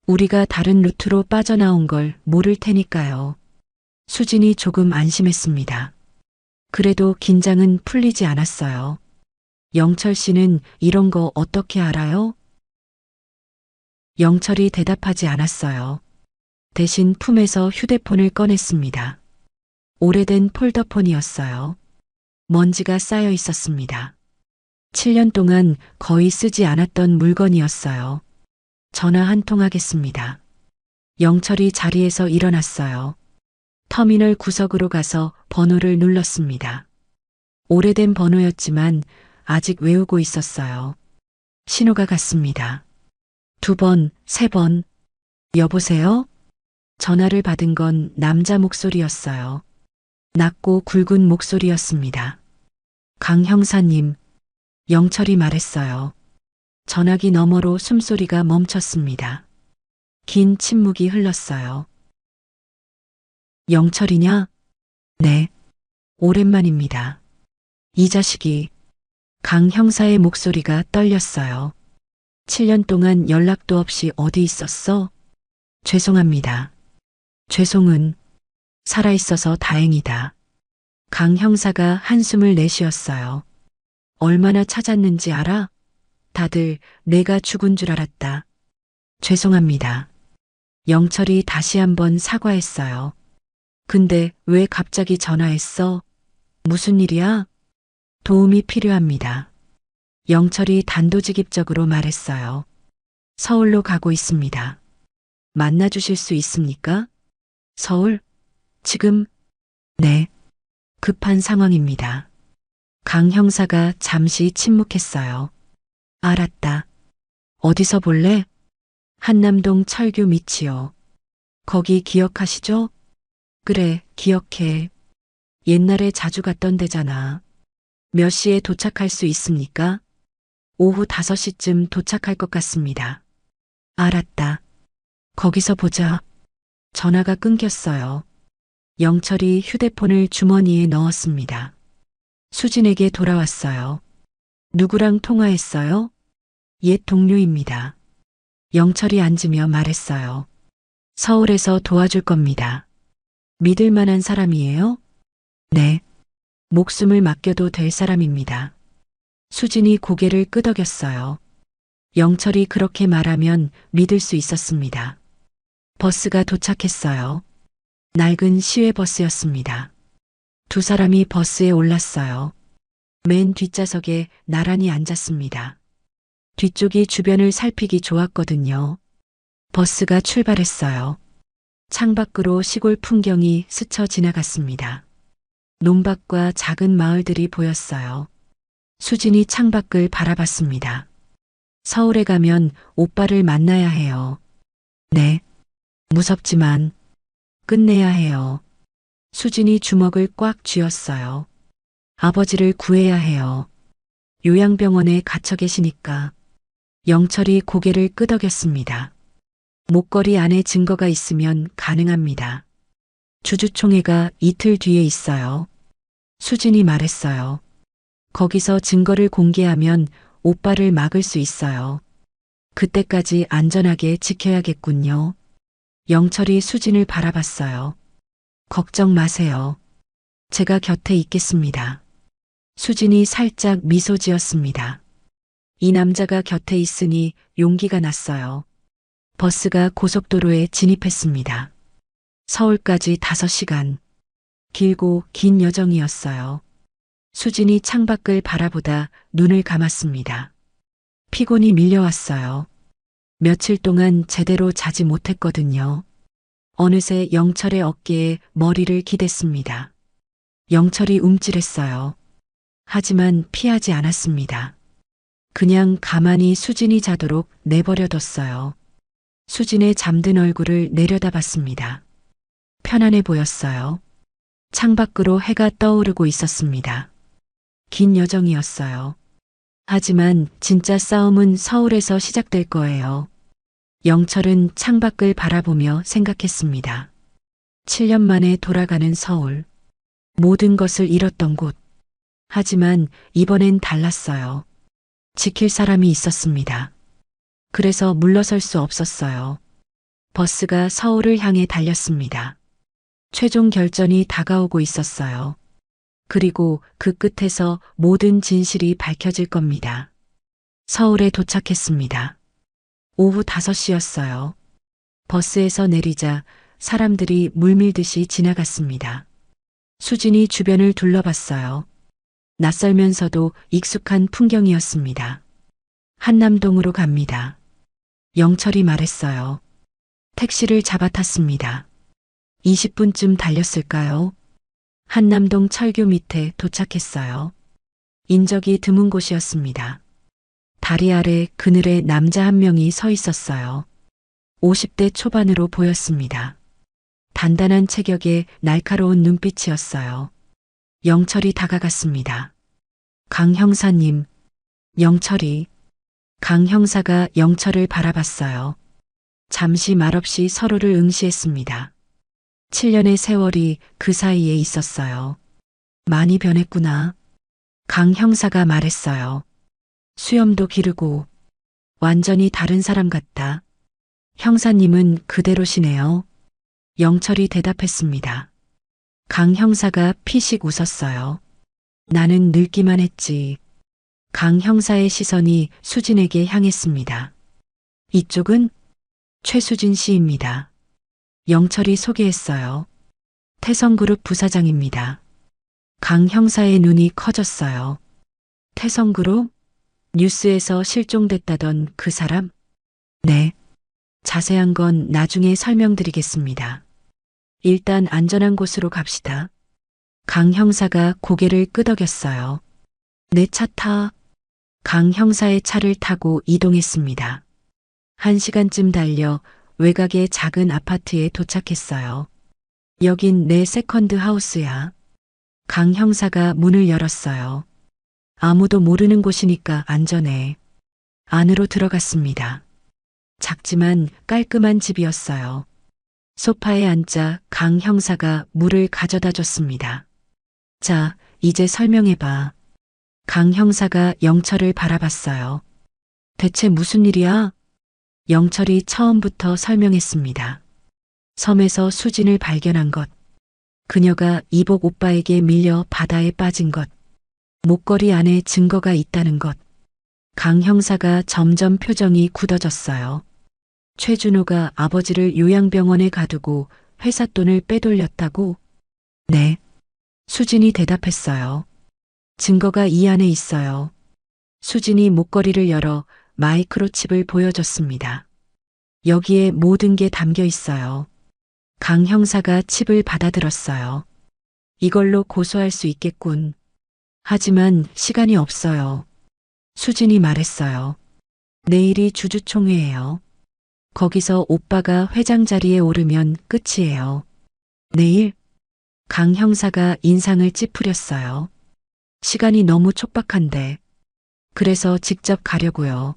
우리가 다른 루트로 빠져나온 걸 모를 테니까요. 수진이 조금 안심했습니다. 그래도 긴장은 풀리지 않았어요. 영철 씨는 이런 거 어떻게 알아요? 영철이 대답하지 않았어요. 대신 품에서 휴대폰을 꺼냈습니다. 오래된 폴더폰이었어요. 먼지가 쌓여 있었습니다. 7년 동안 거의 쓰지 않았던 물건이었어요. 전화 한 통 하겠습니다. 영철이 자리에서 일어났어요. 터미널 구석으로 가서 번호를 눌렀습니다. 오래된 번호였지만 아직 외우고 있었어요. 신호가 갔습니다. 2번, 3번. 여보세요? 전화를 받은 건 남자 목소리였어요. 낮고 굵은 목소리였습니다. 강 형사님, 영철이 말했어요. 전화기 너머로 숨소리가 멈췄습니다. 긴 침묵이 흘렀어요. 영철이냐? 네. 오랜만입니다. 이 자식이. 강 형사의 목소리가 떨렸어요. 7년 동안 연락도 없이 어디 있었어? 죄송합니다. 죄송은 살아있어서 다행이다. 강 형사가 한숨을 내쉬었어요. 얼마나 찾았는지 알아? 다들 내가 죽은 줄 알았다. 죄송합니다. 영철이 다시 한번 사과했어요. 근데 왜 갑자기 전화했어? 무슨 일이야? 도움이 필요합니다. 영철이 단도직입적으로 말했어요. 서울로 가고 있습니다. 만나주실 수 있습니까? 서울? 지금? 네. 급한 상황입니다. 강 형사가 잠시 침묵했어요. 알았다. 어디서 볼래? 한남동 철교 밑이요. 거기 기억하시죠? 그래, 기억해. 옛날에 자주 갔던 데잖아. 몇 시에 도착할 수 있습니까? 오후 5시쯤 도착할 것 같습니다. 알았다. 거기서 보자. 전화가 끊겼어요. 영철이 휴대폰을 주머니에 넣었습니다. 수진에게 돌아왔어요. 누구랑 통화했어요? 옛 동료입니다. 영철이 앉으며 말했어요. 서울에서 도와줄 겁니다. 믿을 만한 사람이에요? 네. 목숨을 맡겨도 될 사람입니다. 수진이 고개를 끄덕였어요. 영철이 그렇게 말하면 믿을 수 있었습니다. 버스가 도착했어요. 낡은 시외버스였습니다. 2사람이 버스에 올랐어요. 맨 뒷좌석에 나란히 앉았습니다. 뒤쪽이 주변을 살피기 좋았거든요. 버스가 출발했어요. 창밖으로 시골 풍경이 스쳐 지나갔습니다. 논밭과 작은 마을들이 보였어요. 수진이 창밖을 바라봤습니다. 서울에 가면 오빠를 만나야 해요. 네. 무섭지만 끝내야 해요. 수진이 주먹을 꽉 쥐었어요. 아버지를 구해야 해요. 요양병원에 갇혀 계시니까. 영철이 고개를 끄덕였습니다. 목걸이 안에 증거가 있으면 가능합니다. 주주총회가 이틀 뒤에 있어요. 수진이 말했어요. 거기서 증거를 공개하면 오빠를 막을 수 있어요. 그때까지 안전하게 지켜야겠군요. 영철이 수진을 바라봤어요. 걱정 마세요. 제가 곁에 있겠습니다. 수진이 살짝 미소 지었습니다. 이 남자가 곁에 있으니 용기가 났어요. 버스가 고속도로에 진입했습니다. 서울까지 5시간. 길고 긴 여정이었어요. 수진이 창밖을 바라보다 눈을 감았습니다. 피곤이 밀려왔어요. 며칠 동안 제대로 자지 못했거든요. 어느새 영철의 어깨에 머리를 기댔습니다. 영철이 움찔했어요. 하지만 피하지 않았습니다. 그냥 가만히 수진이 자도록 내버려뒀어요. 수진의 잠든 얼굴을 내려다봤습니다. 편안해 보였어요. 창밖으로 해가 떠오르고 있었습니다. 긴 여정이었어요. 하지만 진짜 싸움은 서울에서 시작될 거예요. 영철은 창밖을 바라보며 생각했습니다. 7년 만에 돌아가는 서울. 모든 것을 잃었던 곳. 하지만 이번엔 달랐어요. 지킬 사람이 있었습니다. 그래서 물러설 수 없었어요. 버스가 서울을 향해 달렸습니다. 최종 결전이 다가오고 있었어요. 그리고 그 끝에서 모든 진실이 밝혀질 겁니다. 서울에 도착했습니다. 오후 5시였어요. 버스에서 내리자 사람들이 물밀듯이 지나갔습니다. 수진이 주변을 둘러봤어요. 낯설면서도 익숙한 풍경이었습니다. 한남동으로 갑니다. 영철이 말했어요. 택시를 잡아탔습니다. 20분쯤 달렸을까요? 한남동 철교 밑에 도착했어요. 인적이 드문 곳이었습니다. 다리 아래 그늘에 남자 한 명이 서 있었어요. 50대 초반으로 보였습니다. 단단한 체격에 날카로운 눈빛이었어요. 영철이 다가갔습니다. 강 형사님, 영철이. 강 형사가 영철을 바라봤어요. 잠시 말없이 서로를 응시했습니다. 7년의 세월이 그 사이에 있었어요. 많이 변했구나. 강 형사가 말했어요. 수염도 기르고 완전히 다른 사람 같다. 형사님은 그대로시네요. 영철이 대답했습니다. 강 형사가 피식 웃었어요. 나는 늙기만 했지. 강 형사의 시선이 수진에게 향했습니다. 이쪽은 최수진 씨입니다. 영철이 소개했어요. 태성그룹 부사장입니다. 강 형사의 눈이 커졌어요. 태성그룹? 뉴스에서 실종됐다던 그 사람? 네. 자세한 건 나중에 설명드리겠습니다. 일단 안전한 곳으로 갑시다. 강 형사가 고개를 끄덕였어요. 내 차 타. 강 형사의 차를 타고 이동했습니다. 1시간쯤 달려 외곽의 작은 아파트에 도착했어요. 여긴 내 세컨드 하우스야. 강 형사가 문을 열었어요. 아무도 모르는 곳이니까 안전해. 안으로 들어갔습니다. 작지만 깔끔한 집이었어요. 소파에 앉자 강 형사가 물을 가져다 줬습니다. 자, 이제 설명해봐. 강 형사가 영철을 바라봤어요. 대체 무슨 일이야? 영철이 처음부터 설명했습니다. 섬에서 수진을 발견한 것. 그녀가 이복 오빠에게 밀려 바다에 빠진 것. 목걸이 안에 증거가 있다는 것. 강 형사가 점점 표정이 굳어졌어요. 최준호가 아버지를 요양병원에 가두고 회사 돈을 빼돌렸다고? 네. 수진이 대답했어요. 증거가 이 안에 있어요. 수진이 목걸이를 열어 마이크로칩을 보여줬습니다. 여기에 모든 게 담겨 있어요. 강 형사가 칩을 받아들었어요. 이걸로 고소할 수 있겠군. 하지만 시간이 없어요. 수진이 말했어요. 내일이 주주총회예요. 거기서 오빠가 회장 자리에 오르면 끝이에요. 내일? 강 형사가 인상을 찌푸렸어요. 시간이 너무 촉박한데. 그래서 직접 가려고요.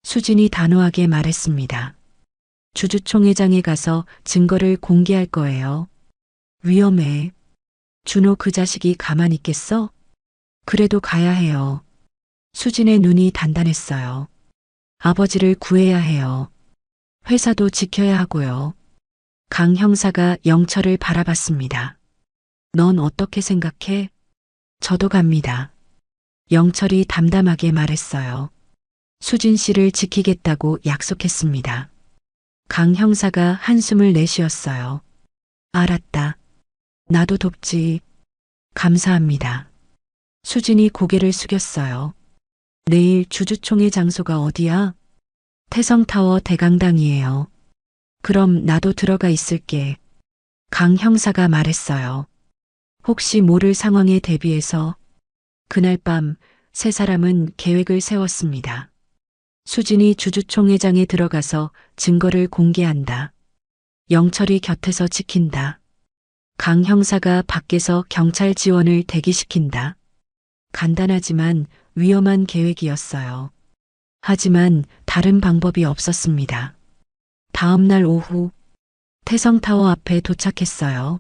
수진이 단호하게 말했습니다. 주주총회장에 가서 증거를 공개할 거예요. 위험해. 준호 그 자식이 가만히 있겠어? 그래도 가야 해요. 수진의 눈이 단단했어요. 아버지를 구해야 해요. 회사도 지켜야 하고요. 강 형사가 영철을 바라봤습니다. 넌 어떻게 생각해? 저도 갑니다. 영철이 담담하게 말했어요. 수진 씨를 지키겠다고 약속했습니다. 강 형사가 한숨을 내쉬었어요. 알았다. 나도 돕지. 감사합니다. 수진이 고개를 숙였어요. 내일 주주총회 장소가 어디야? 태성타워 대강당이에요. 그럼 나도 들어가 있을게. 강 형사가 말했어요. 혹시 모를 상황에 대비해서. 그날 밤 세 사람은 계획을 세웠습니다. 수진이 주주총회장에 들어가서 증거를 공개한다. 영철이 곁에서 지킨다. 강 형사가 밖에서 경찰 지원을 대기시킨다. 간단하지만 위험한 계획이었어요. 하지만 다른 방법이 없었습니다. 다음 날 오후 태성타워 앞에 도착했어요.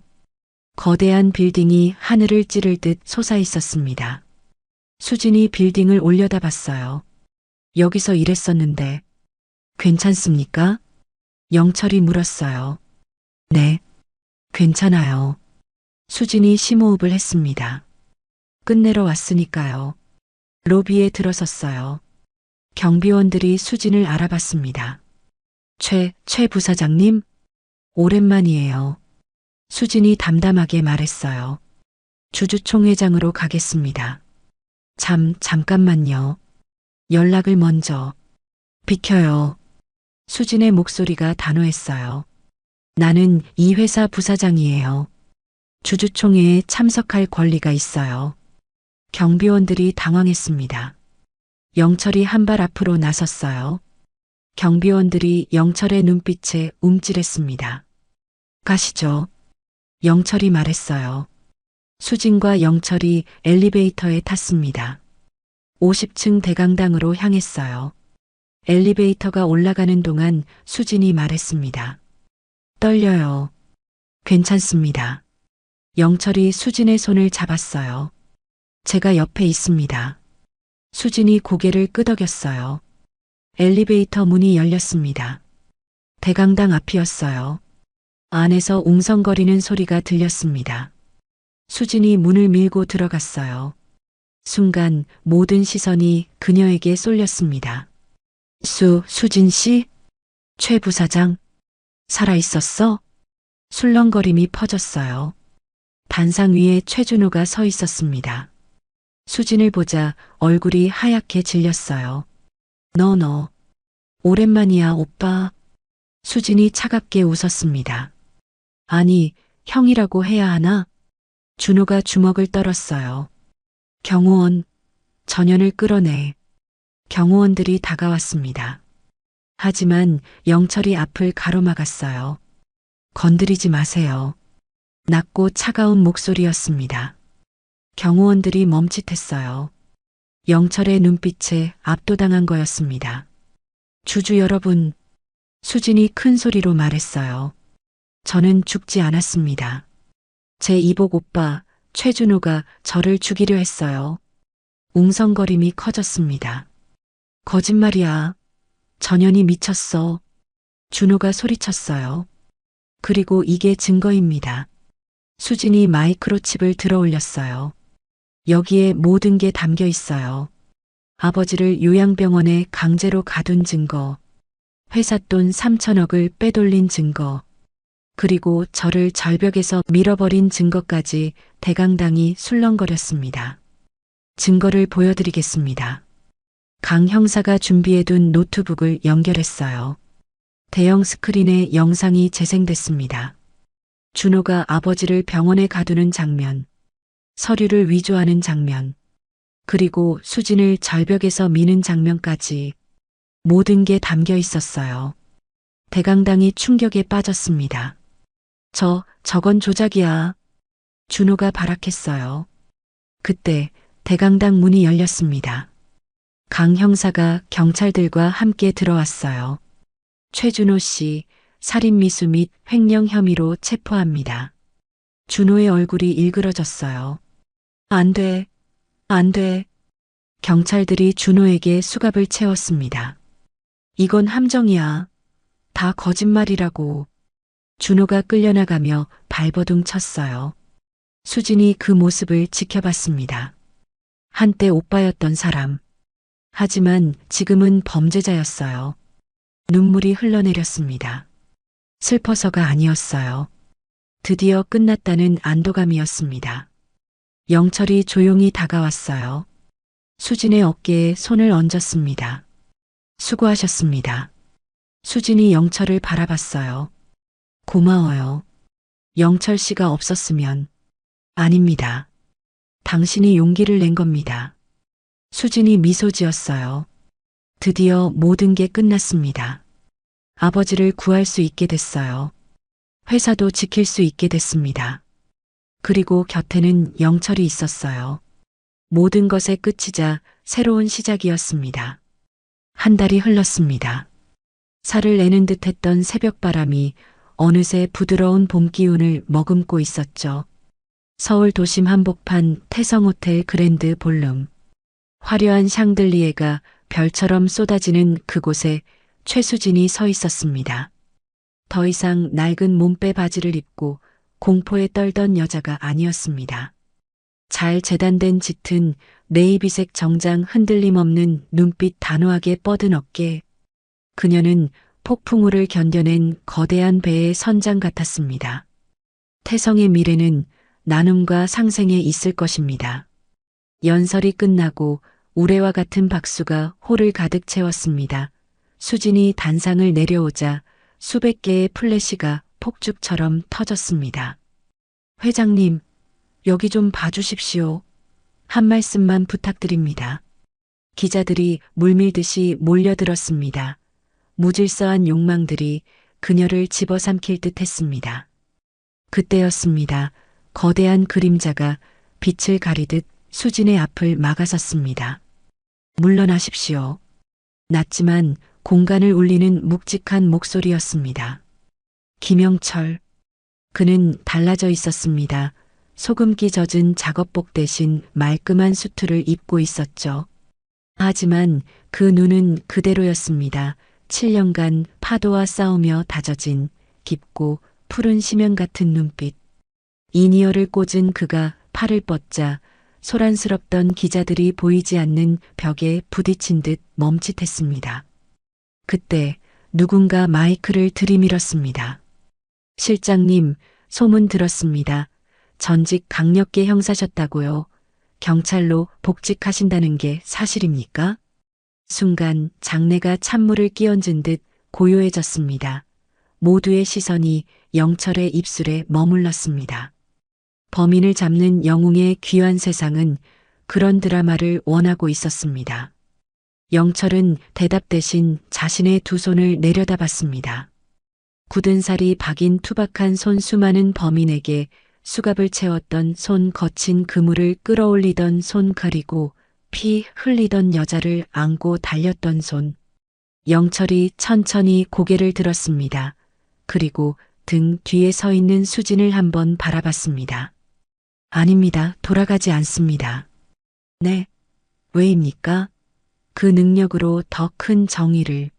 거대한 빌딩이 하늘을 찌를 듯 솟아 있었습니다. 수진이 빌딩을 올려다봤어요. 여기서 일했었는데 괜찮습니까? 영철이 물었어요. 네, 괜찮아요. 수진이 심호흡을 했습니다. 끝내러 왔으니까요. 로비에 들어섰어요. 경비원들이 수진을 알아봤습니다. 최 부사장님? 오랜만이에요. 수진이 담담하게 말했어요. 주주총회장으로 가겠습니다. 잠깐만요. 연락을 먼저. 비켜요. 수진의 목소리가 단호했어요. 나는 이 회사 부사장이에요. 주주총회에 참석할 권리가 있어요. 경비원들이 당황했습니다. 영철이 한 발 앞으로 나섰어요. 경비원들이 영철의 눈빛에 움찔했습니다. 가시죠. 영철이 말했어요. 수진과 영철이 엘리베이터에 탔습니다. 50층 대강당으로 향했어요. 엘리베이터가 올라가는 동안 수진이 말했습니다. 떨려요. 괜찮습니다. 영철이 수진의 손을 잡았어요. 제가 옆에 있습니다. 수진이 고개를 끄덕였어요. 엘리베이터 문이 열렸습니다. 대강당 앞이었어요. 안에서 웅성거리는 소리가 들렸습니다. 수진이 문을 밀고 들어갔어요. 순간 모든 시선이 그녀에게 쏠렸습니다. 수진 씨? 최 부사장? 살아있었어? 술렁거림이 퍼졌어요. 단상 위에 최준호가 서 있었습니다. 수진을 보자 얼굴이 하얗게 질렸어요. 너. 오랜만이야, 오빠. 수진이 차갑게 웃었습니다. 아니, 형이라고 해야 하나? 준호가 주먹을 떨었어요. 경호원, 전현을 끌어내. 경호원들이 다가왔습니다. 하지만 영철이 앞을 가로막았어요. 건드리지 마세요. 낮고 차가운 목소리였습니다. 경호원들이 멈칫했어요. 영철의 눈빛에 압도당한 거였습니다. 주주 여러분, 수진이 큰 소리로 말했어요. 저는 죽지 않았습니다. 제 이복 오빠, 최준호가 저를 죽이려 했어요. 웅성거림이 커졌습니다. 거짓말이야. 전현이 미쳤어. 준호가 소리쳤어요. 그리고 이게 증거입니다. 수진이 마이크로칩을 들어 올렸어요. 여기에 모든 게 담겨 있어요. 아버지를 요양병원에 강제로 가둔 증거, 회사 돈 3천억을 빼돌린 증거, 그리고 저를 절벽에서 밀어버린 증거까지 대강당이 술렁거렸습니다. 증거를 보여드리겠습니다. 강 형사가 준비해둔 노트북을 연결했어요. 대형 스크린에 영상이 재생됐습니다. 준호가 아버지를 병원에 가두는 장면, 서류를 위조하는 장면, 그리고 수진을 절벽에서 미는 장면까지 모든 게 담겨 있었어요. 대강당이 충격에 빠졌습니다. 저건 조작이야. 준호가 발악했어요. 그때 대강당 문이 열렸습니다. 강 형사가 경찰들과 함께 들어왔어요. 최준호 씨, 살인미수 및 횡령 혐의로 체포합니다. 준호의 얼굴이 일그러졌어요. 안 돼. 경찰들이 준호에게 수갑을 채웠습니다. 이건 함정이야. 다 거짓말이라고. 준호가 끌려나가며 발버둥 쳤어요. 수진이 그 모습을 지켜봤습니다. 한때 오빠였던 사람. 하지만 지금은 범죄자였어요. 눈물이 흘러내렸습니다. 슬퍼서가 아니었어요. 드디어 끝났다는 안도감이었습니다. 영철이 조용히 다가왔어요. 수진의 어깨에 손을 얹었습니다. 수고하셨습니다. 수진이 영철을 바라봤어요. 고마워요. 영철 씨가 없었으면. 아닙니다. 당신이 용기를 낸 겁니다. 수진이 미소 지었어요. 드디어 모든 게 끝났습니다. 아버지를 구할 수 있게 됐어요. 회사도 지킬 수 있게 됐습니다. 그리고 곁에는 영철이 있었어요. 모든 것의 끝이자 새로운 시작이었습니다. 한 달이 흘렀습니다. 살을 내는 듯 했던 새벽바람이 어느새 부드러운 봄 기운을 머금고 있었죠. 서울 도심 한복판 태성호텔 그랜드 볼룸. 화려한 샹들리에가 별처럼 쏟아지는 그곳에 최수진이 서 있었습니다. 더 이상 낡은 몸빼 바지를 입고 공포에 떨던 여자가 아니었습니다. 잘 재단된 짙은 네이비색 정장 흔들림 없는 눈빛 단호하게 뻗은 어깨. 그녀는 폭풍우를 견뎌낸 거대한 배의 선장 같았습니다. 태성의 미래는 나눔과 상생에 있을 것입니다. 연설이 끝나고 우레와 같은 박수가 홀을 가득 채웠습니다. 수진이 단상을 내려오자 수백 개의 플래시가 폭죽처럼 터졌습니다. 회장님, 여기 좀 봐주십시오. 한 말씀만 부탁드립니다. 기자들이 물밀듯이 몰려들었습니다. 무질서한 욕망들이 그녀를 집어삼킬 듯 했습니다. 그때였습니다. 거대한 그림자가 빛을 가리듯 수진의 앞을 막아섰습니다. 물러나십시오. 낮지만 공간을 울리는 묵직한 목소리였습니다. 김영철. 그는 달라져 있었습니다. 소금기 젖은 작업복 대신 말끔한 수트를 입고 있었죠. 하지만 그 눈은 그대로였습니다. 7년간 파도와 싸우며 다져진 깊고 푸른 심연 같은 눈빛. 이니어를 꽂은 그가 팔을 뻗자 소란스럽던 기자들이 보이지 않는 벽에 부딪힌 듯 멈칫했습니다. 그때 누군가 마이크를 들이밀었습니다. 실장님, 소문 들었습니다. 전직 강력계 형사셨다고요. 경찰로 복직하신다는 게 사실입니까? 순간 장내가 찬물을 끼얹은 듯 고요해졌습니다. 모두의 시선이 영철의 입술에 머물렀습니다. 범인을 잡는 영웅의 귀한 세상은 그런 드라마를 원하고 있었습니다. 영철은 대답 대신 자신의 두 손을 내려다봤습니다. 굳은 살이 박인 투박한 손, 수많은 범인에게 수갑을 채웠던 손, 거친 그물을 끌어올리던 손, 그리고 피 흘리던 여자를 안고 달렸던 손. 영철이 천천히 고개를 들었습니다. 그리고 등 뒤에 서 있는 수진을 한번 바라봤습니다. 아닙니다. 돌아가지 않습니다. 네. 왜입니까? 그 능력으로 더 큰 정의를.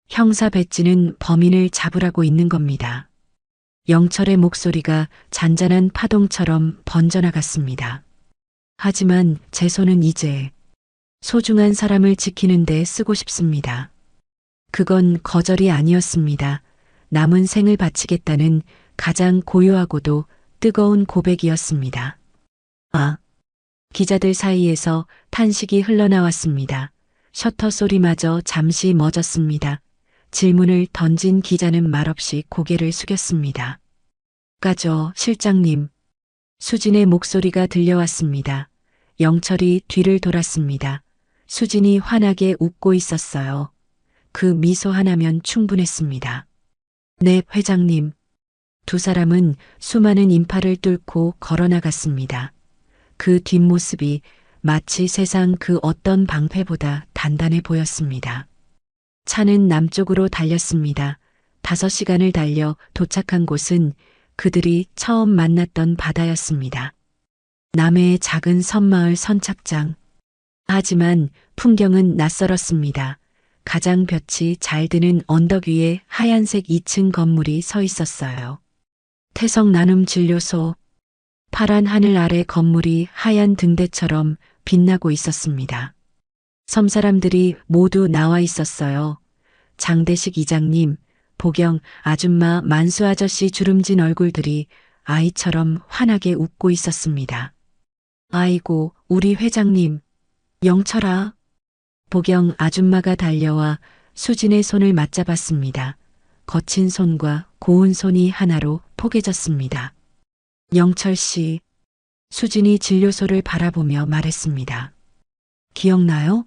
형사 배지는 범인을 잡으라고 있는 겁니다. 영철의 목소리가 잔잔한 파동처럼 번져나갔습니다. 하지만 제 손은 이제 소중한 사람을 지키는 데 쓰고 싶습니다. 그건 거절이 아니었습니다. 남은 생을 바치겠다는 가장 고요하고도 뜨거운 고백이었습니다. 아, 기자들 사이에서 탄식이 흘러나왔습니다. 셔터 소리마저 잠시 멎었습니다. 질문을 던진 기자는 말없이 고개를 숙였습니다. 가죠, 실장님. 수진의 목소리가 들려왔습니다. 영철이 뒤를 돌았습니다. 수진이 환하게 웃고 있었어요. 그 미소 하나면 충분했습니다. 네, 회장님. 두 사람은 수많은 인파를 뚫고 걸어나갔습니다. 그 뒷모습이 마치 세상 그 어떤 방패보다 단단해 보였습니다. 차는 남쪽으로 달렸습니다. 5시간을 달려 도착한 곳은 그들이 처음 만났던 바다였습니다. 남해의 작은 섬마을 선착장. 하지만 풍경은 낯설었습니다. 가장 볕이 잘 드는 언덕 위에 하얀색 2층 건물이 서 있었어요. 태성 나눔 진료소. 파란 하늘 아래 건물이 하얀 등대처럼 빛나고 있었습니다. 섬 사람들이 모두 나와 있었어요. 장대식 이장님, 보경 아줌마, 만수 아저씨 주름진 얼굴들이 아이처럼 환하게 웃고 있었습니다. 아이고, 우리 회장님, 영철아. 보경 아줌마가 달려와 수진의 손을 맞잡았습니다. 거친 손과 고운 손이 하나로 포개졌습니다. 영철 씨, 수진이 진료소를 바라보며 말했습니다. 기억나요?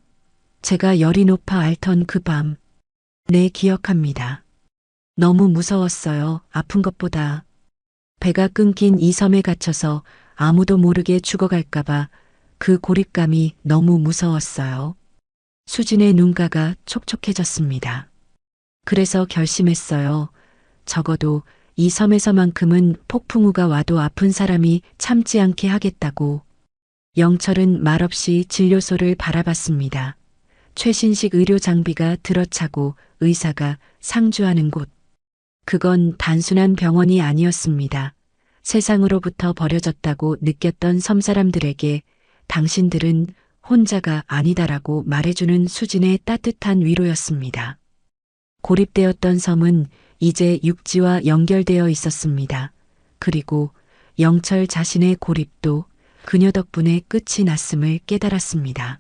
제가 열이 높아 앓던 그 밤. 네, 기억합니다. 너무 무서웠어요. 아픈 것보다. 배가 끊긴 이 섬에 갇혀서 아무도 모르게 죽어갈까봐 그 고립감이 너무 무서웠어요. 수진의 눈가가 촉촉해졌습니다. 그래서 결심했어요. 적어도 이 섬에서만큼은 폭풍우가 와도 아픈 사람이 참지 않게 하겠다고. 영철은 말없이 진료소를 바라봤습니다. 최신식 의료 장비가 들어차고 의사가 상주하는 곳. 그건 단순한 병원이 아니었습니다. 세상으로부터 버려졌다고 느꼈던 섬사람들에게 당신들은 혼자가 아니다라고 말해주는 수진의 따뜻한 위로였습니다. 고립되었던 섬은 이제 육지와 연결되어 있었습니다. 그리고 영철 자신의 고립도 그녀 덕분에 끝이 났음을 깨달았습니다.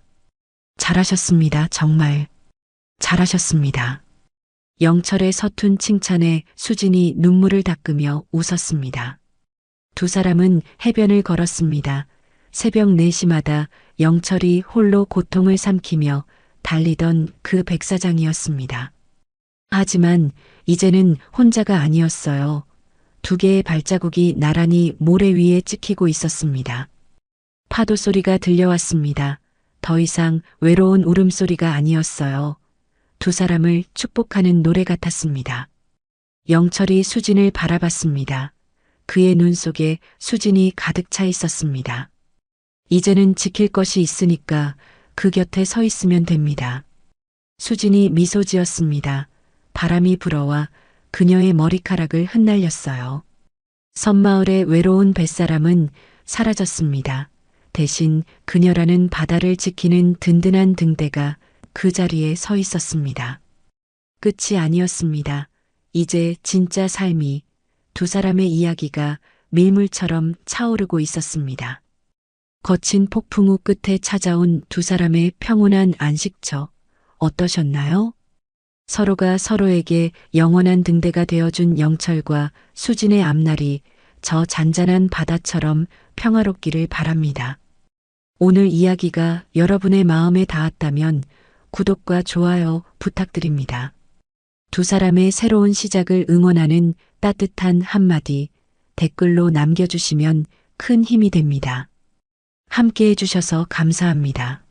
잘하셨습니다. 정말 잘하셨습니다. 영철의 서툰 칭찬에 수진이 눈물을 닦으며 웃었습니다. 두 사람은 해변을 걸었습니다. 새벽 4시마다 영철이 홀로 고통을 삼키며 달리던 그 백사장이었습니다. 하지만 이제는 혼자가 아니었어요. 두 개의 발자국이 나란히 모래 위에 찍히고 있었습니다. 파도 소리가 들려왔습니다. 더 이상 외로운 울음소리가 아니었어요. 두 사람을 축복하는 노래 같았습니다. 영철이 수진을 바라봤습니다. 그의 눈 속에 수진이 가득 차 있었습니다. 이제는 지킬 것이 있으니까 그 곁에 서 있으면 됩니다. 수진이 미소 지었습니다. 바람이 불어와 그녀의 머리카락을 흩날렸어요. 섬마을의 외로운 뱃사람은 사라졌습니다. 대신 그녀라는 바다를 지키는 든든한 등대가 그 자리에 서 있었습니다. 끝이 아니었습니다. 이제 진짜 삶이, 두 사람의 이야기가 밀물처럼 차오르고 있었습니다. 거친 폭풍 후 끝에 찾아온 두 사람의 평온한 안식처, 어떠셨나요? 서로가 서로에게 영원한 등대가 되어준 영철과 수진의 앞날이 저 잔잔한 바다처럼 평화롭기를 바랍니다. 오늘 이야기가 여러분의 마음에 닿았다면 구독과 좋아요 부탁드립니다. 두 사람의 새로운 시작을 응원하는 따뜻한 한마디 댓글로 남겨주시면 큰 힘이 됩니다. 함께 해주셔서 감사합니다.